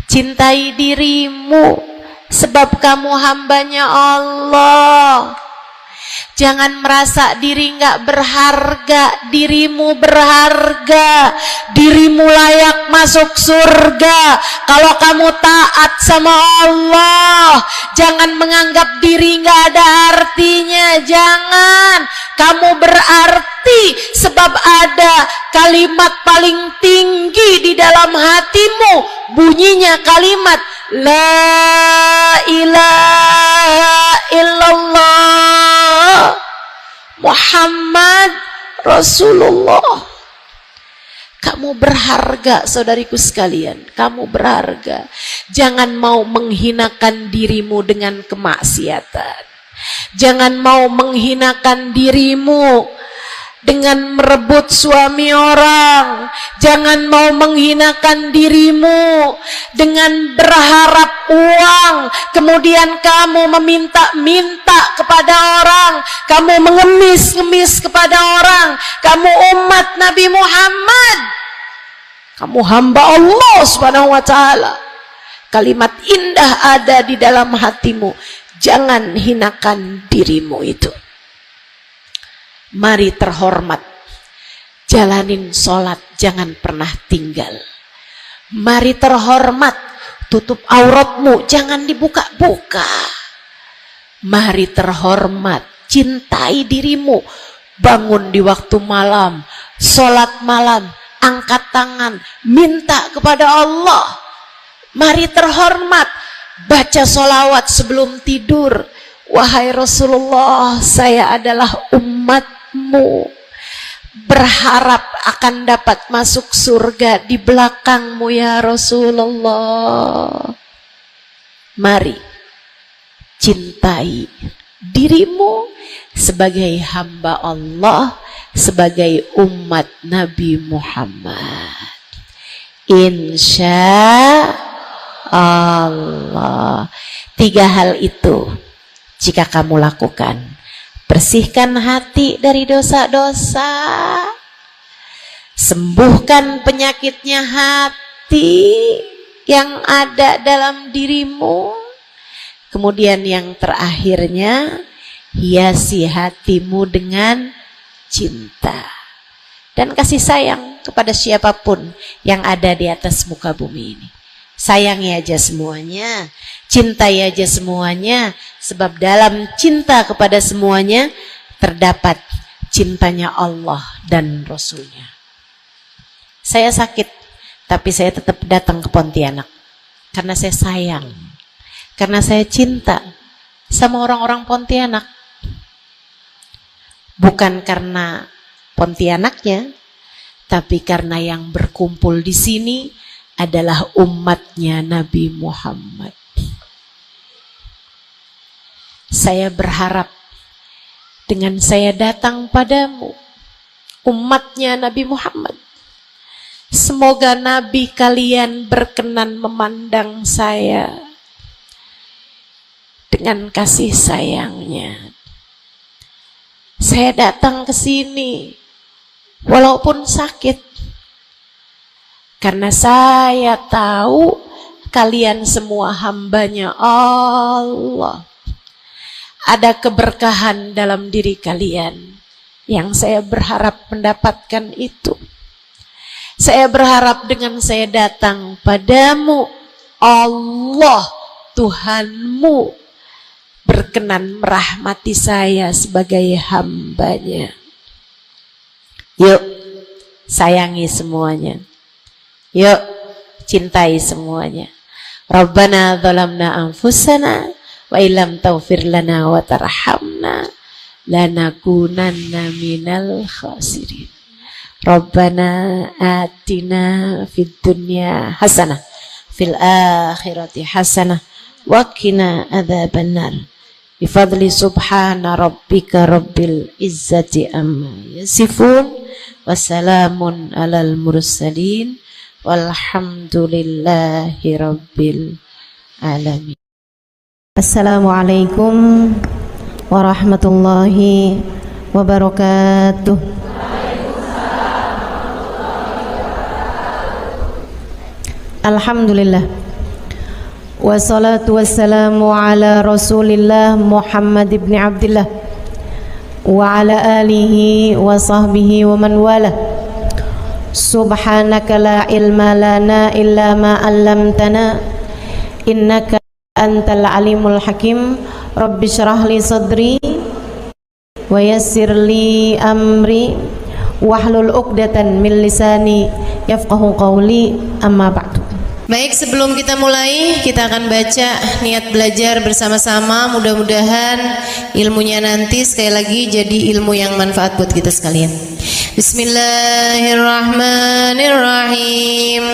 Cintai dirimu sebab kamu hambanya Allah. Jangan merasa diri nggak berharga. Dirimu berharga. Dirimu layak masuk surga kalau kamu taat sama Allah. Jangan menganggap diri nggak ada artinya. Jangan. Kamu berarti sebab ada kalimat paling tinggi di dalam hatimu. Bunyinya kalimat La ilaha illallah Muhammad Rasulullah. Kamu berharga, saudariku sekalian. Kamu berharga. Jangan mau menghinakan dirimu dengan kemaksiatan. Jangan mau menghinakan dirimu dengan merebut suami orang. Jangan mau menghinakan dirimu dengan berharap uang. Kemudian kamu meminta-minta kepada orang. Kamu mengemis-ngemis kepada orang. Kamu umat Nabi Muhammad. Kamu hamba Allah Subhanahu wa ta'ala. Kalimat indah ada di dalam hatimu. Jangan hinakan dirimu itu. Mari terhormat, jalanin sholat, jangan pernah tinggal. Mari terhormat, tutup auratmu, jangan dibuka-buka. Mari terhormat, cintai dirimu, bangun di waktu malam, sholat malam, angkat tangan, minta kepada Allah. Mari terhormat, baca sholawat sebelum tidur. Wahai Rasulullah, saya adalah umatmu, berharap akan dapat masuk surga di belakangmu ya Rasulullah. Mari cintai dirimu sebagai hamba Allah, sebagai umat Nabi Muhammad. Insya Allah. 3 hal itu jika kamu lakukan, bersihkan hati dari dosa-dosa, sembuhkan penyakitnya hati yang ada dalam dirimu. Kemudian yang terakhirnya, hiasi hatimu dengan cinta dan kasih sayang kepada siapapun yang ada di atas muka bumi ini. Sayangi aja semuanya, cintai aja semuanya, sebab dalam cinta kepada semuanya terdapat cintanya Allah dan Rasulnya. Saya sakit, tapi saya tetap datang ke Pontianak karena saya sayang, karena saya cinta sama orang-orang Pontianak. Bukan karena Pontianaknya, tapi karena yang berkumpul di sini adalah umatnya Nabi Muhammad. Saya berharap dengan saya datang padamu, umatnya Nabi Muhammad, semoga Nabi kalian berkenan memandang saya dengan kasih sayangnya. Saya datang ke sini walaupun sakit, karena saya tahu kalian semua hambanya Allah. Ada keberkahan dalam diri kalian yang saya berharap mendapatkan itu. Saya berharap dengan saya datang padamu, Allah Tuhanmu berkenan merahmati saya sebagai hambanya. Yuk, sayangi semuanya. Yuk, cintai semuanya. Rabbana zalamna anfusana wa illam taghfir lana wa tarhamna lanakunanna minal khasirin. Rabbana atina fid dunya hasanah fil akhirati hasanah wa qina adzabannar. Bifadli subhana rabbika rabbil izzati amma yasifun wassalamun alal mursalin walhamdulillahi rabbil alamin. Assalamualaikum warahmatullahi wabarakatuh. Alhamdulillah, wassalatu wassalamu ala rasulillah Muhammad ibn Abdillah wa ala alihi wa sahbihi wa man wala. Subhanaka la ilma lana illa ma 'allamtana innaka antal alimul hakim. Rabbi shrah li sadri wa yassir li amri wahlul 'uqdatan min lisani yafqahu qawli, amma ba'du. Baik, sebelum kita mulai, kita akan baca niat belajar bersama-sama. Mudah-mudahan ilmunya nanti sekali lagi jadi ilmu yang manfaat buat kita sekalian. Bismillahirrahmanirrahim.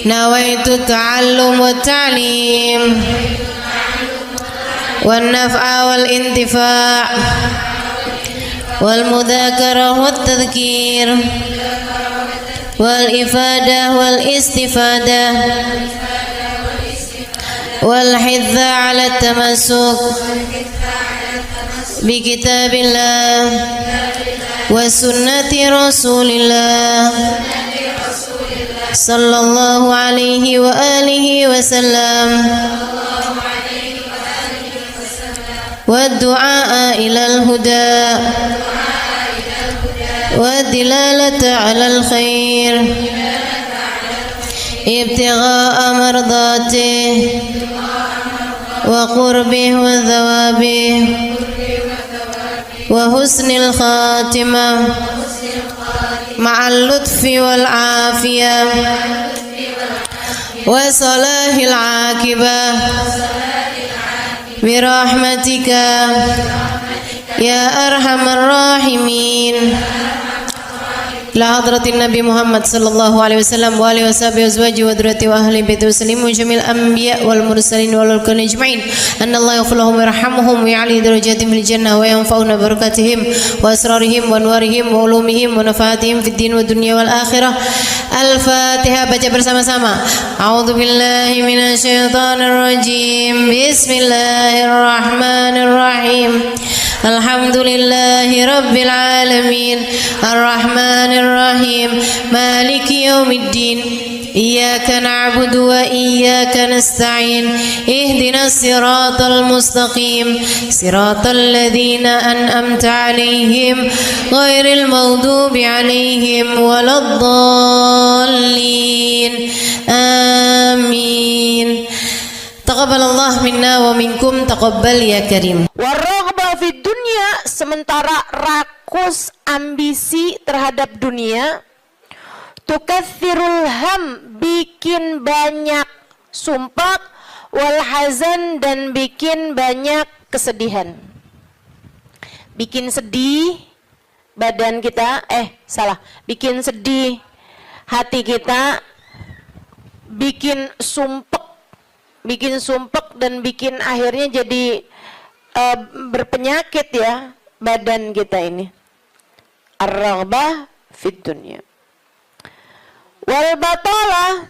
Nawaitu ta'allum wa ta'lim wan naf'a wal intifa' wal mudzakarah wat tadhkir wal ifadah wal istifadah wal hidza 'ala tamassuk bi kitabillah wa sunnati rasulillah sallallahu alaihi wa alihi wa sallam wa du'a ilal huda wa dilalata alal khair ibtigha'a mardatih wa qurbih wa thawabih wa husnil khatimah ma'al lutfi wal afiyah wa salahil aqibah birahmatika ya arhamar rahimin. La hadratin Nabi Muhammad sallallahu alaihi wasallam wa alihi washabihi azwaji wa dzurriyyati wa ahli baiti waslimu jamil anbiya wal mursalin wal ulul ajma'in anna Allah yaghfir lahum wa yarhamhum wa ya'li darajatihim fil jannah wa yanfa'una barakatihim wa asrarihim wa anwarihim wa ulumihim wa nafaatihim fid din wa dunya wal akhirah. Al-Fatihah, baca bersama-sama. A'udzu billahi minasy syaithanir rajim. Bismillahirrahmanirrahim. Alhamdulillahi rabbil alamin. Ar-Rahmanir Rahim. Maliki yaumiddin. Iyyaka na'budu wa iyyaka nasta'in. Ihdinas siratal mustaqim. Siratal ladzina an'amta 'alaihim ghairil maghdubi 'alaihim waladdallin. Amin. Taqabbalallah minna wa minkum, taqabbal ya karim. Warraghbah fid dunya, sementara rakus ambisi terhadap dunia, tukathirul ham, bikin banyak sumpah, wal hazan, dan bikin banyak kesedihan. Bikin sedih badan kita, bikin sedih hati kita, bikin sumpek dan bikin akhirnya jadi berpenyakit ya badan kita ini. Ar-raghbah fid dunya. Wal batalah,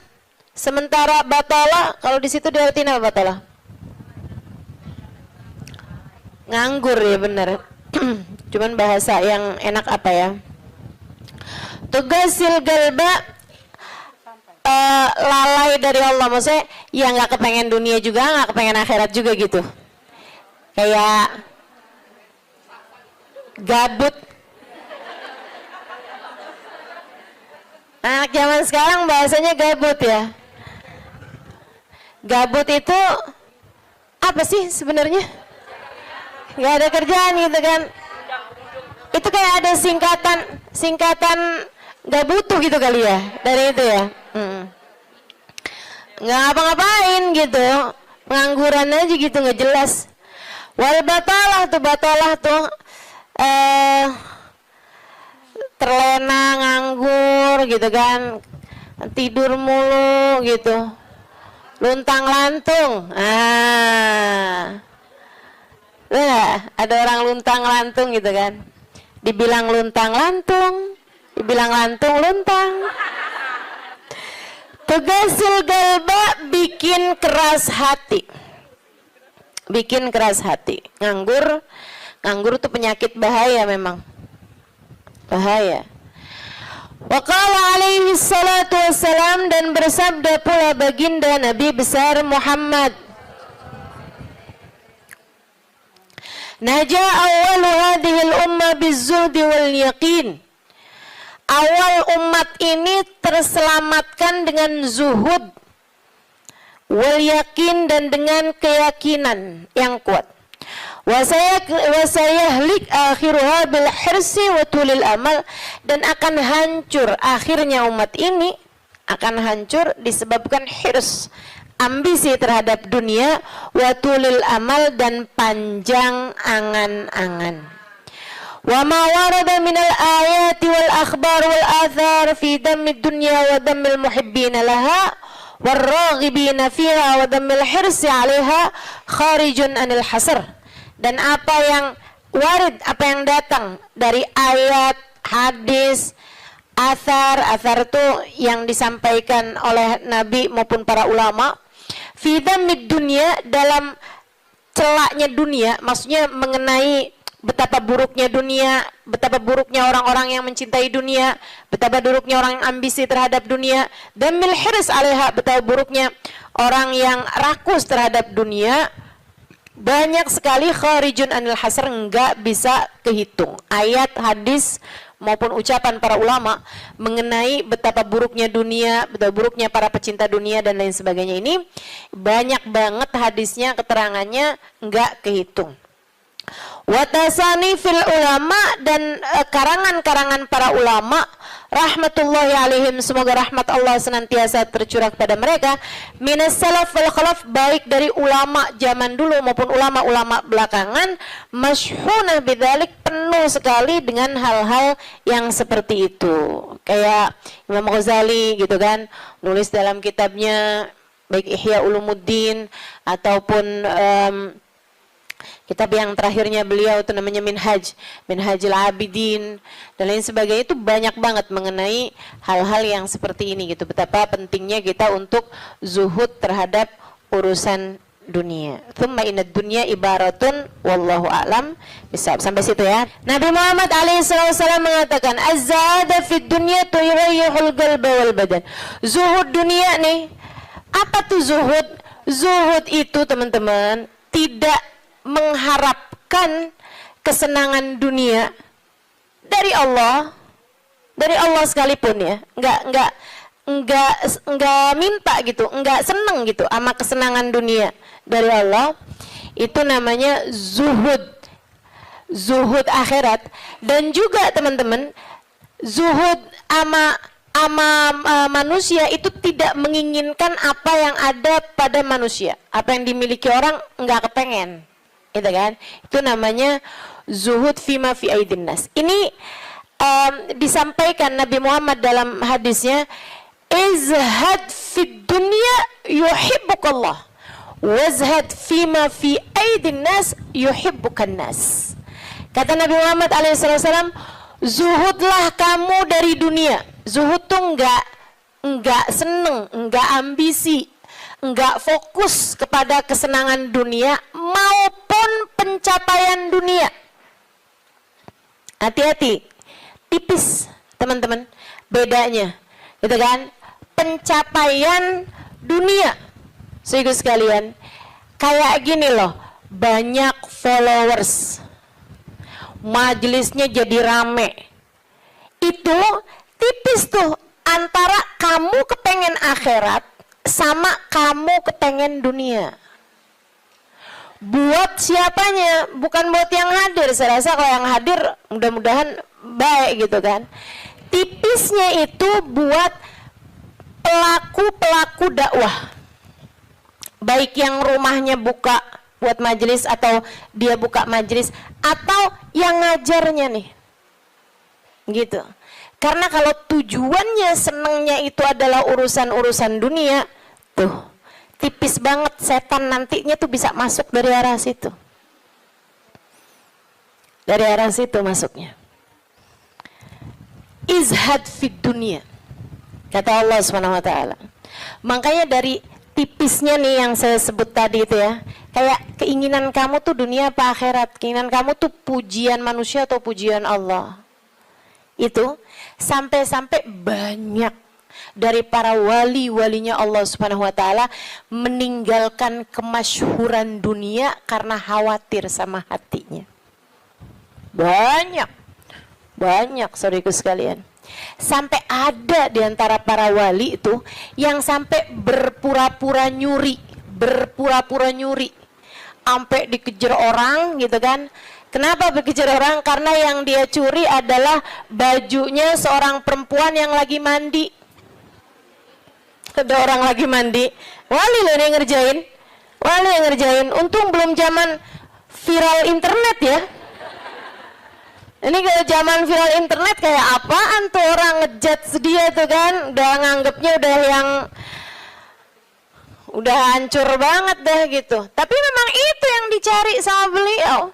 sementara batalah, kalau di situ diartikan apa batalah? Nganggur ya, benar. Cuman bahasa yang enak apa ya? Tugasil galba, lalai dari Allah, maksudnya ya nggak kepengen dunia juga, nggak kepengen akhirat juga gitu, kayak gabut. Anak zaman sekarang bahasanya gabut ya. Gabut itu apa sih sebenarnya? Nggak ada kerjaan gitu kan? Itu kayak ada singkatan nggak butuh gitu kali ya, dari itu ya. Nggak ngapa-ngapain gitu, pengangguran aja gitu, nggak jelas. Wal batalah tuh terlena, nganggur gitu kan, tidur mulu gitu, luntang lantung. Ada orang luntang lantung gitu kan, dibilang luntang lantung, dibilang lantung luntang. Tugasil galba, bikin keras hati. Bikin keras hati. Nganggur tuh penyakit bahaya memang. Bahaya. Wa qala alaihi salatu wassalam, dan bersabda pula baginda Nabi besar Muhammad, naja awwalu hadhil umma bizuhdi wal yaqin. Awal umat ini terselamatkan dengan zuhud, wal yakin, dan dengan keyakinan yang kuat. Wasayahlik akhiruha bil hirsi wa tulil amal, dan akan hancur akhirnya umat ini, akan hancur disebabkan hirs, ambisi terhadap dunia, wa tulil amal, dan panjang angan-angan. Wa ma warada minal ayati wal akhbar wal athar fi dhammid dunya wa dhammil muhibbina laha warraghibina fiha wa dhammil hirsi 'alaiha kharijun anil hasr. Dan apa yang warid, apa yang datang dari ayat, hadis, athar itu yang disampaikan oleh Nabi maupun para ulama, fi dhammid dunya, dalam celaknya dunia, maksudnya mengenai betapa buruknya dunia, betapa buruknya orang-orang yang mencintai dunia, betapa buruknya orang yang ambisi terhadap dunia, dan mil hirs 'alaiha, betapa buruknya orang yang rakus terhadap dunia. Banyak sekali kharijun anil hasr, enggak bisa kehitung. Ayat, hadis maupun ucapan para ulama mengenai betapa buruknya dunia, betapa buruknya para pecinta dunia dan lain sebagainya ini banyak banget hadisnya, keterangannya enggak kehitung. Watasani fil ulama, dan karangan-karangan para ulama rahmatullahi alaihim, semoga rahmat Allah senantiasa tercurah kepada mereka, minas salaf wal khalaf, baik dari ulama zaman dulu maupun ulama-ulama belakangan, masyhunah bidzalik, penuh sekali dengan hal-hal yang seperti itu. Kayak Imam Ghazali gitu kan, nulis dalam kitabnya baik Ihya Ulumuddin ataupun kitab yang terakhirnya beliau itu namanya Minhajul Abidin dan lain sebagainya, itu banyak banget mengenai hal-hal yang seperti ini gitu. Betapa pentingnya kita untuk zuhud terhadap urusan dunia. Tsumma inad dunya ibaratun wallahu a'lam bisawab. Sampai situ ya. Nabi Muhammad alaihissalam mengatakan, az-zahada fid dunya tuyrihul qalba wal badan. Zuhud dunia nih. Apa tuh zuhud? Zuhud itu teman-teman tidak mengharapkan kesenangan dunia dari Allah sekalipun ya, enggak minta gitu, enggak seneng gitu sama kesenangan dunia dari Allah. Itu namanya zuhud akhirat. Dan juga teman-teman, zuhud ama manusia itu tidak menginginkan apa yang ada pada manusia, apa yang dimiliki orang enggak kepengen. Itu kan, itu namanya zuhud fima fi aidin nas. Ini disampaikan Nabi Muhammad dalam hadisnya, izhad fid dunya yuhibbukallah wazhad fima fi aidin nas yuhibbukan nas. Kata Nabi Muhammad alaihissalam, zuhudlah kamu dari dunia. Zuhud tuh enggak seneng, enggak ambisi, enggak fokus kepada kesenangan dunia maupun pencapaian dunia. Hati-hati, tipis teman-teman bedanya, gitu kan? Pencapaian dunia, saudara sekalian, kayak gini loh, banyak followers, majelisnya jadi rame, itu tipis tuh antara kamu kepengen akhirat sama kamu kepengen dunia. Buat siapanya? Bukan buat yang hadir. Saya rasa kalau yang hadir mudah-mudahan baik gitu kan. Tipisnya itu buat pelaku-pelaku dakwah, baik yang rumahnya buka buat majelis atau dia buka majelis, atau yang ngajarnya nih gitu. Karena kalau tujuannya senengnya itu adalah urusan-urusan dunia, tuh tipis banget setan nantinya tuh bisa masuk dari arah situ. Dari arah situ masuknya. Izhad fid dunia, kata Allah Subhanahu wa taala. Makanya dari tipisnya nih yang saya sebut tadi itu ya, kayak keinginan kamu tuh dunia apa akhirat, keinginan kamu tuh pujian manusia atau pujian Allah. Itu sampai-sampai banyak dari para wali-walinya Allah Subhanahu wa taala meninggalkan kemasyhuran dunia karena khawatir sama hatinya. Banyak saudaraku sekalian. Sampai ada di antara para wali itu yang sampai berpura-pura nyuri, sampai dikejar orang gitu kan. Kenapa dikejar orang? Karena yang dia curi adalah bajunya seorang perempuan yang lagi mandi. Ada orang lagi mandi, wali loh yang ngerjain. Untung belum zaman viral internet ya. Ini kalau zaman viral internet kayak apaan tuh orang ngejudge dia tuh kan, udah nganggepnya udah yang udah hancur banget dah gitu. Tapi memang itu yang dicari sama beliau.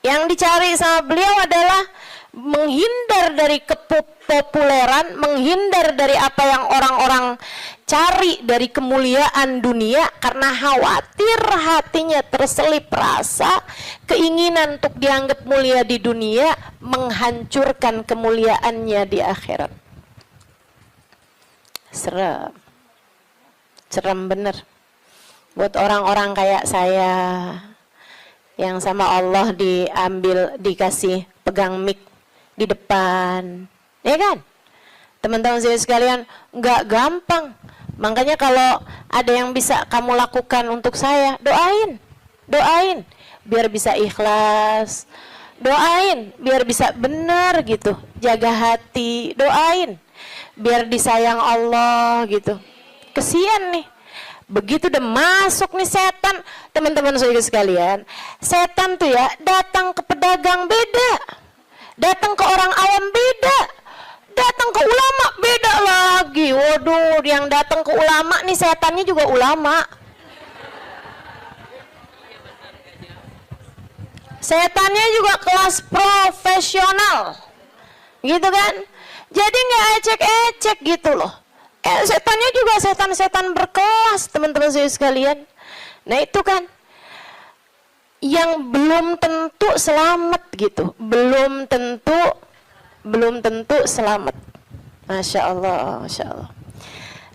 Yang dicari sama beliau adalah menghindar dari kepopuleran, menghindar dari apa yang orang-orang cari dari kemuliaan dunia, karena khawatir hatinya terselip rasa keinginan untuk dianggap mulia di dunia menghancurkan kemuliaannya di akhirat. Serem bener buat orang-orang kayak saya yang sama Allah dikasih pegang mic di depan, ya kan? Teman-teman saya sekalian, nggak gampang. Makanya kalau ada yang bisa kamu lakukan untuk saya, doain biar bisa ikhlas, doain biar bisa benar gitu, jaga hati, doain biar disayang Allah gitu. Kesian nih, begitu udah masuk nih setan, teman-teman saya sekalian, setan tuh ya datang ke pedagang beda, datang ke orang awam beda, datang ke ulama beda lagi. Waduh, yang datang ke ulama nih setannya juga ulama. Setannya juga kelas profesional, gitu kan? Jadi nggak ecek-ecek gitu loh. Setannya juga setan-setan berkelas, teman-teman saya sekalian. Nah itu kan yang belum tentu selamat gitu, belum tentu selamat. Masya Allah, Masya Allah.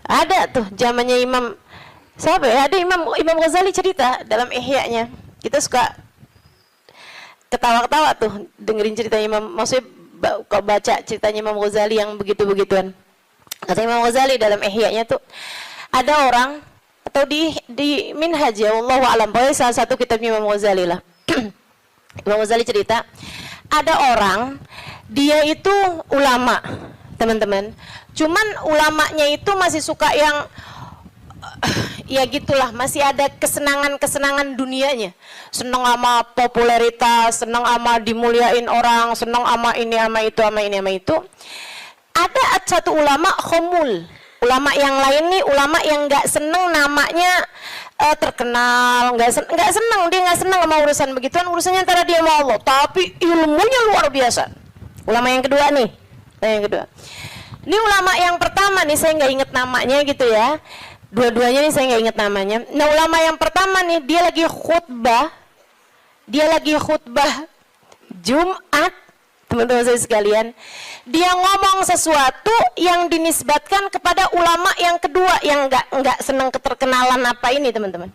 Ada tuh zamannya Imam, siapa ya? Ada Imam Ghazali cerita dalam Ihya-nya. Kita suka ketawa-ketawa tuh dengerin cerita Imam, maksudnya kalau baca ceritanya Imam Ghazali yang begitu-begituan. Kata Imam Ghazali dalam Ihya-nya tuh, ada orang atau di Minhaj ya, wallahu a'lam, pokoknya salah satu kitab Imam Ghazali lah. Imam Ghazali cerita, ada orang dia itu ulama, teman-teman. Cuman ulamanya itu masih suka yang ya gitulah, masih ada kesenangan dunianya. Senang sama popularitas, senang sama dimuliain orang, senang sama ini sama itu sama ini sama itu. Ada satu ulama khomul, ulama yang lain nih, ulama yang nggak seneng namanya terkenal, nggak seneng, dia nggak seneng sama urusan begituan, urusannya antara dia sama Allah, tapi ilmunya luar biasa. Ulama yang kedua nih, yang kedua. Ini ulama yang pertama nih, saya nggak inget namanya gitu ya. Dua-duanya nih saya nggak inget namanya. Nah ulama yang pertama nih, dia lagi khutbah Jumat, teman-teman saya sekalian. Dia ngomong sesuatu yang dinisbatkan kepada ulama yang kedua yang nggak senang keterkenalan apa ini, teman-teman.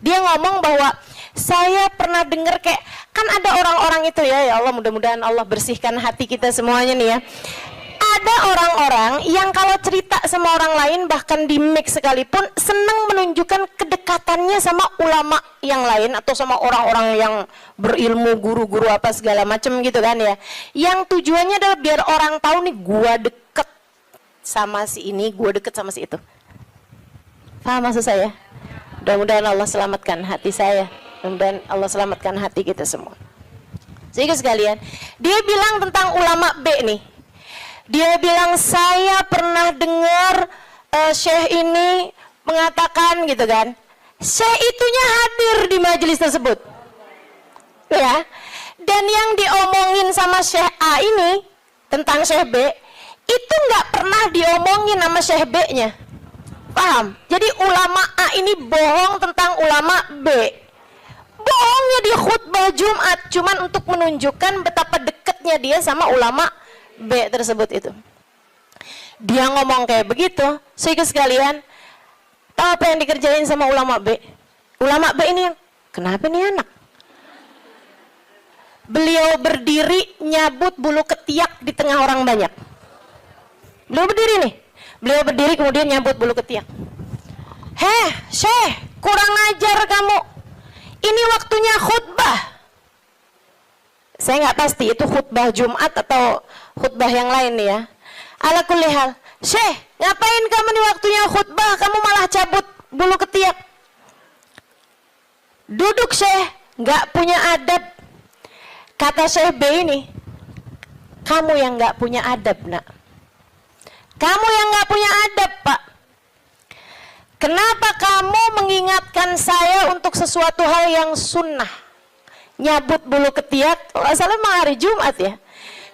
Dia ngomong bahwa saya pernah dengar kayak, kan ada orang-orang itu ya Allah, mudah-mudahan Allah bersihkan hati kita semuanya nih ya. Ada orang-orang yang kalau cerita sama orang lain, bahkan di mic sekalipun, senang menunjukkan kedekatannya sama ulama yang lain atau sama orang-orang yang berilmu, guru-guru apa segala macam gitu kan ya. Yang tujuannya adalah biar orang tahu nih, gua deket sama si ini, gua deket sama si itu. Paham maksud saya? Mudah-mudahan Allah selamatkan hati saya, mudah-mudahan Allah selamatkan hati kita semua. Sehingga sekalian, dia bilang tentang ulama B nih. Dia bilang, saya pernah dengar Syekh ini mengatakan gitu kan. Syekh itunya hadir di majelis tersebut, ya. Dan yang diomongin sama Syekh A ini tentang Syekh B, itu nggak pernah diomongin sama Syekh B-nya. Paham? Jadi ulama A ini bohong tentang ulama B. Bohongnya di khutbah Jumat, cuman untuk menunjukkan betapa dekatnya dia sama ulama B tersebut itu. Dia ngomong kayak begitu, sehingga sekalian, tahu apa yang dikerjain sama ulama B? Ulama B ini yang, kenapa nih anak? Beliau berdiri nyabut bulu ketiak di tengah orang banyak. Beliau berdiri nih, beliau berdiri kemudian nyabut bulu ketiak. Heh, Syekh, kurang ajar kamu. Ini waktunya khutbah. Saya nggak pasti itu khutbah Jumat atau khutbah yang lain nih ya. Ala kulli hal, Syekh, ngapain kamu di waktunya khutbah, kamu malah cabut bulu ketiak? Duduk Syekh, nggak punya adab. Kata Syekh B ini, Kamu yang nggak punya adab, nak. Kamu yang nggak punya adab, Pak. Kenapa kamu mengingatkan saya untuk sesuatu hal yang sunnah? Nyabut bulu ketiak, kalau salah mah hari Jumat ya.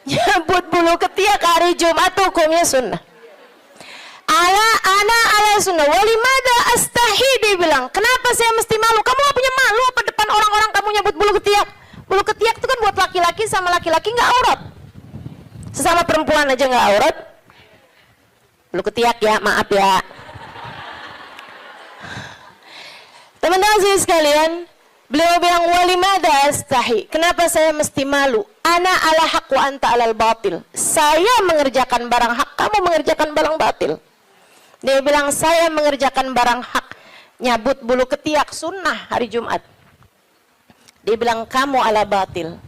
Nyabut bulu ketiak hari Jumat hukumnya sunnah. Ala sunnah. Walimada astahi, dia bilang. Kenapa saya mesti malu? Kamu gak punya malu apa depan orang-orang kamu nyabut bulu ketiak? Bulu ketiak itu kan buat laki-laki, sama laki-laki nggak aurat. Sesama perempuan aja nggak aurat. Bulu ketiak ya, maaf ya. Teman-teman sekalian, beliau bilang walimada astahi. Kenapa saya mesti malu? Ana ala haq wa anta alal batil. Saya mengerjakan barang hak, kamu mengerjakan barang batil. Dia bilang saya mengerjakan barang hak, nyabut bulu ketiak sunnah hari Jumat. Dia bilang kamu ala batil,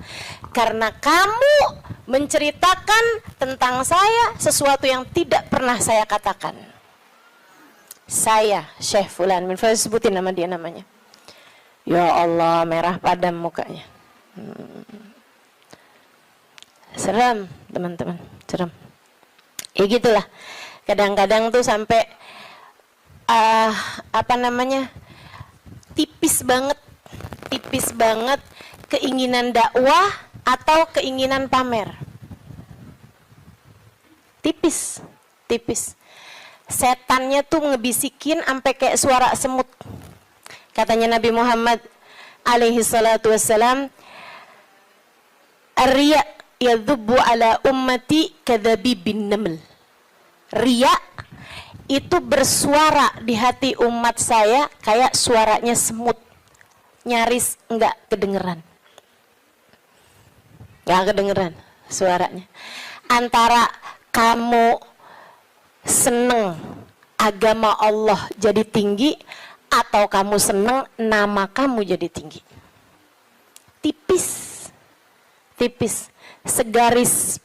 karena kamu menceritakan tentang saya sesuatu yang tidak pernah saya katakan. Saya Syekh Fulan, sebutin nama dia namanya. Ya Allah, merah padam mukanya. Seram teman-teman, seram. Ya gitulah. Kadang-kadang tuh sampai tipis banget keinginan dakwah atau keinginan pamer. Tipis. Setannya tuh ngebisikin sampai kayak suara semut. Katanya Nabi Muhammad alaihi salatu wassalam, "Ar-riya yadhubbu ala ummati kadhabibin naml." Riya itu bersuara di hati umat saya kayak suaranya semut, nyaris enggak kedengeran suaranya. Antara kamu seneng agama Allah jadi tinggi atau kamu seneng nama kamu jadi tinggi. Tipis, segaris,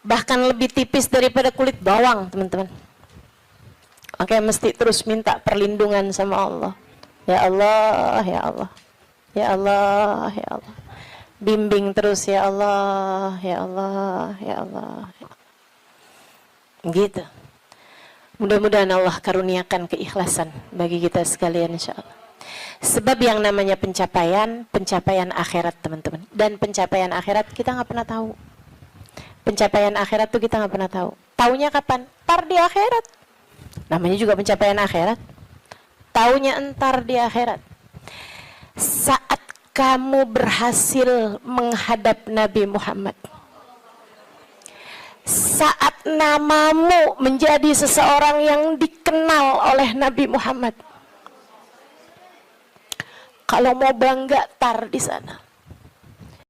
bahkan lebih tipis daripada kulit bawang, teman-teman. Oke, mesti terus minta perlindungan sama Allah. Ya Allah, ya Allah, ya Allah, ya Allah. Bimbing terus ya Allah, ya Allah, ya Allah. Gitu. Mudah-mudahan Allah karuniakan keikhlasan bagi kita sekalian, insya Allah. Sebab yang namanya pencapaian akhirat, teman-teman. Dan pencapaian akhirat kita nggak pernah tahu. Pencapaian akhirat tuh kita nggak pernah tahu. Taunya kapan? Ntar di akhirat. Namanya juga pencapaian akhirat. Taunya entar di akhirat. Saat kamu berhasil menghadap Nabi Muhammad. Saat namamu menjadi seseorang yang dikenal oleh Nabi Muhammad. Kalau mau bangga, tar di sana.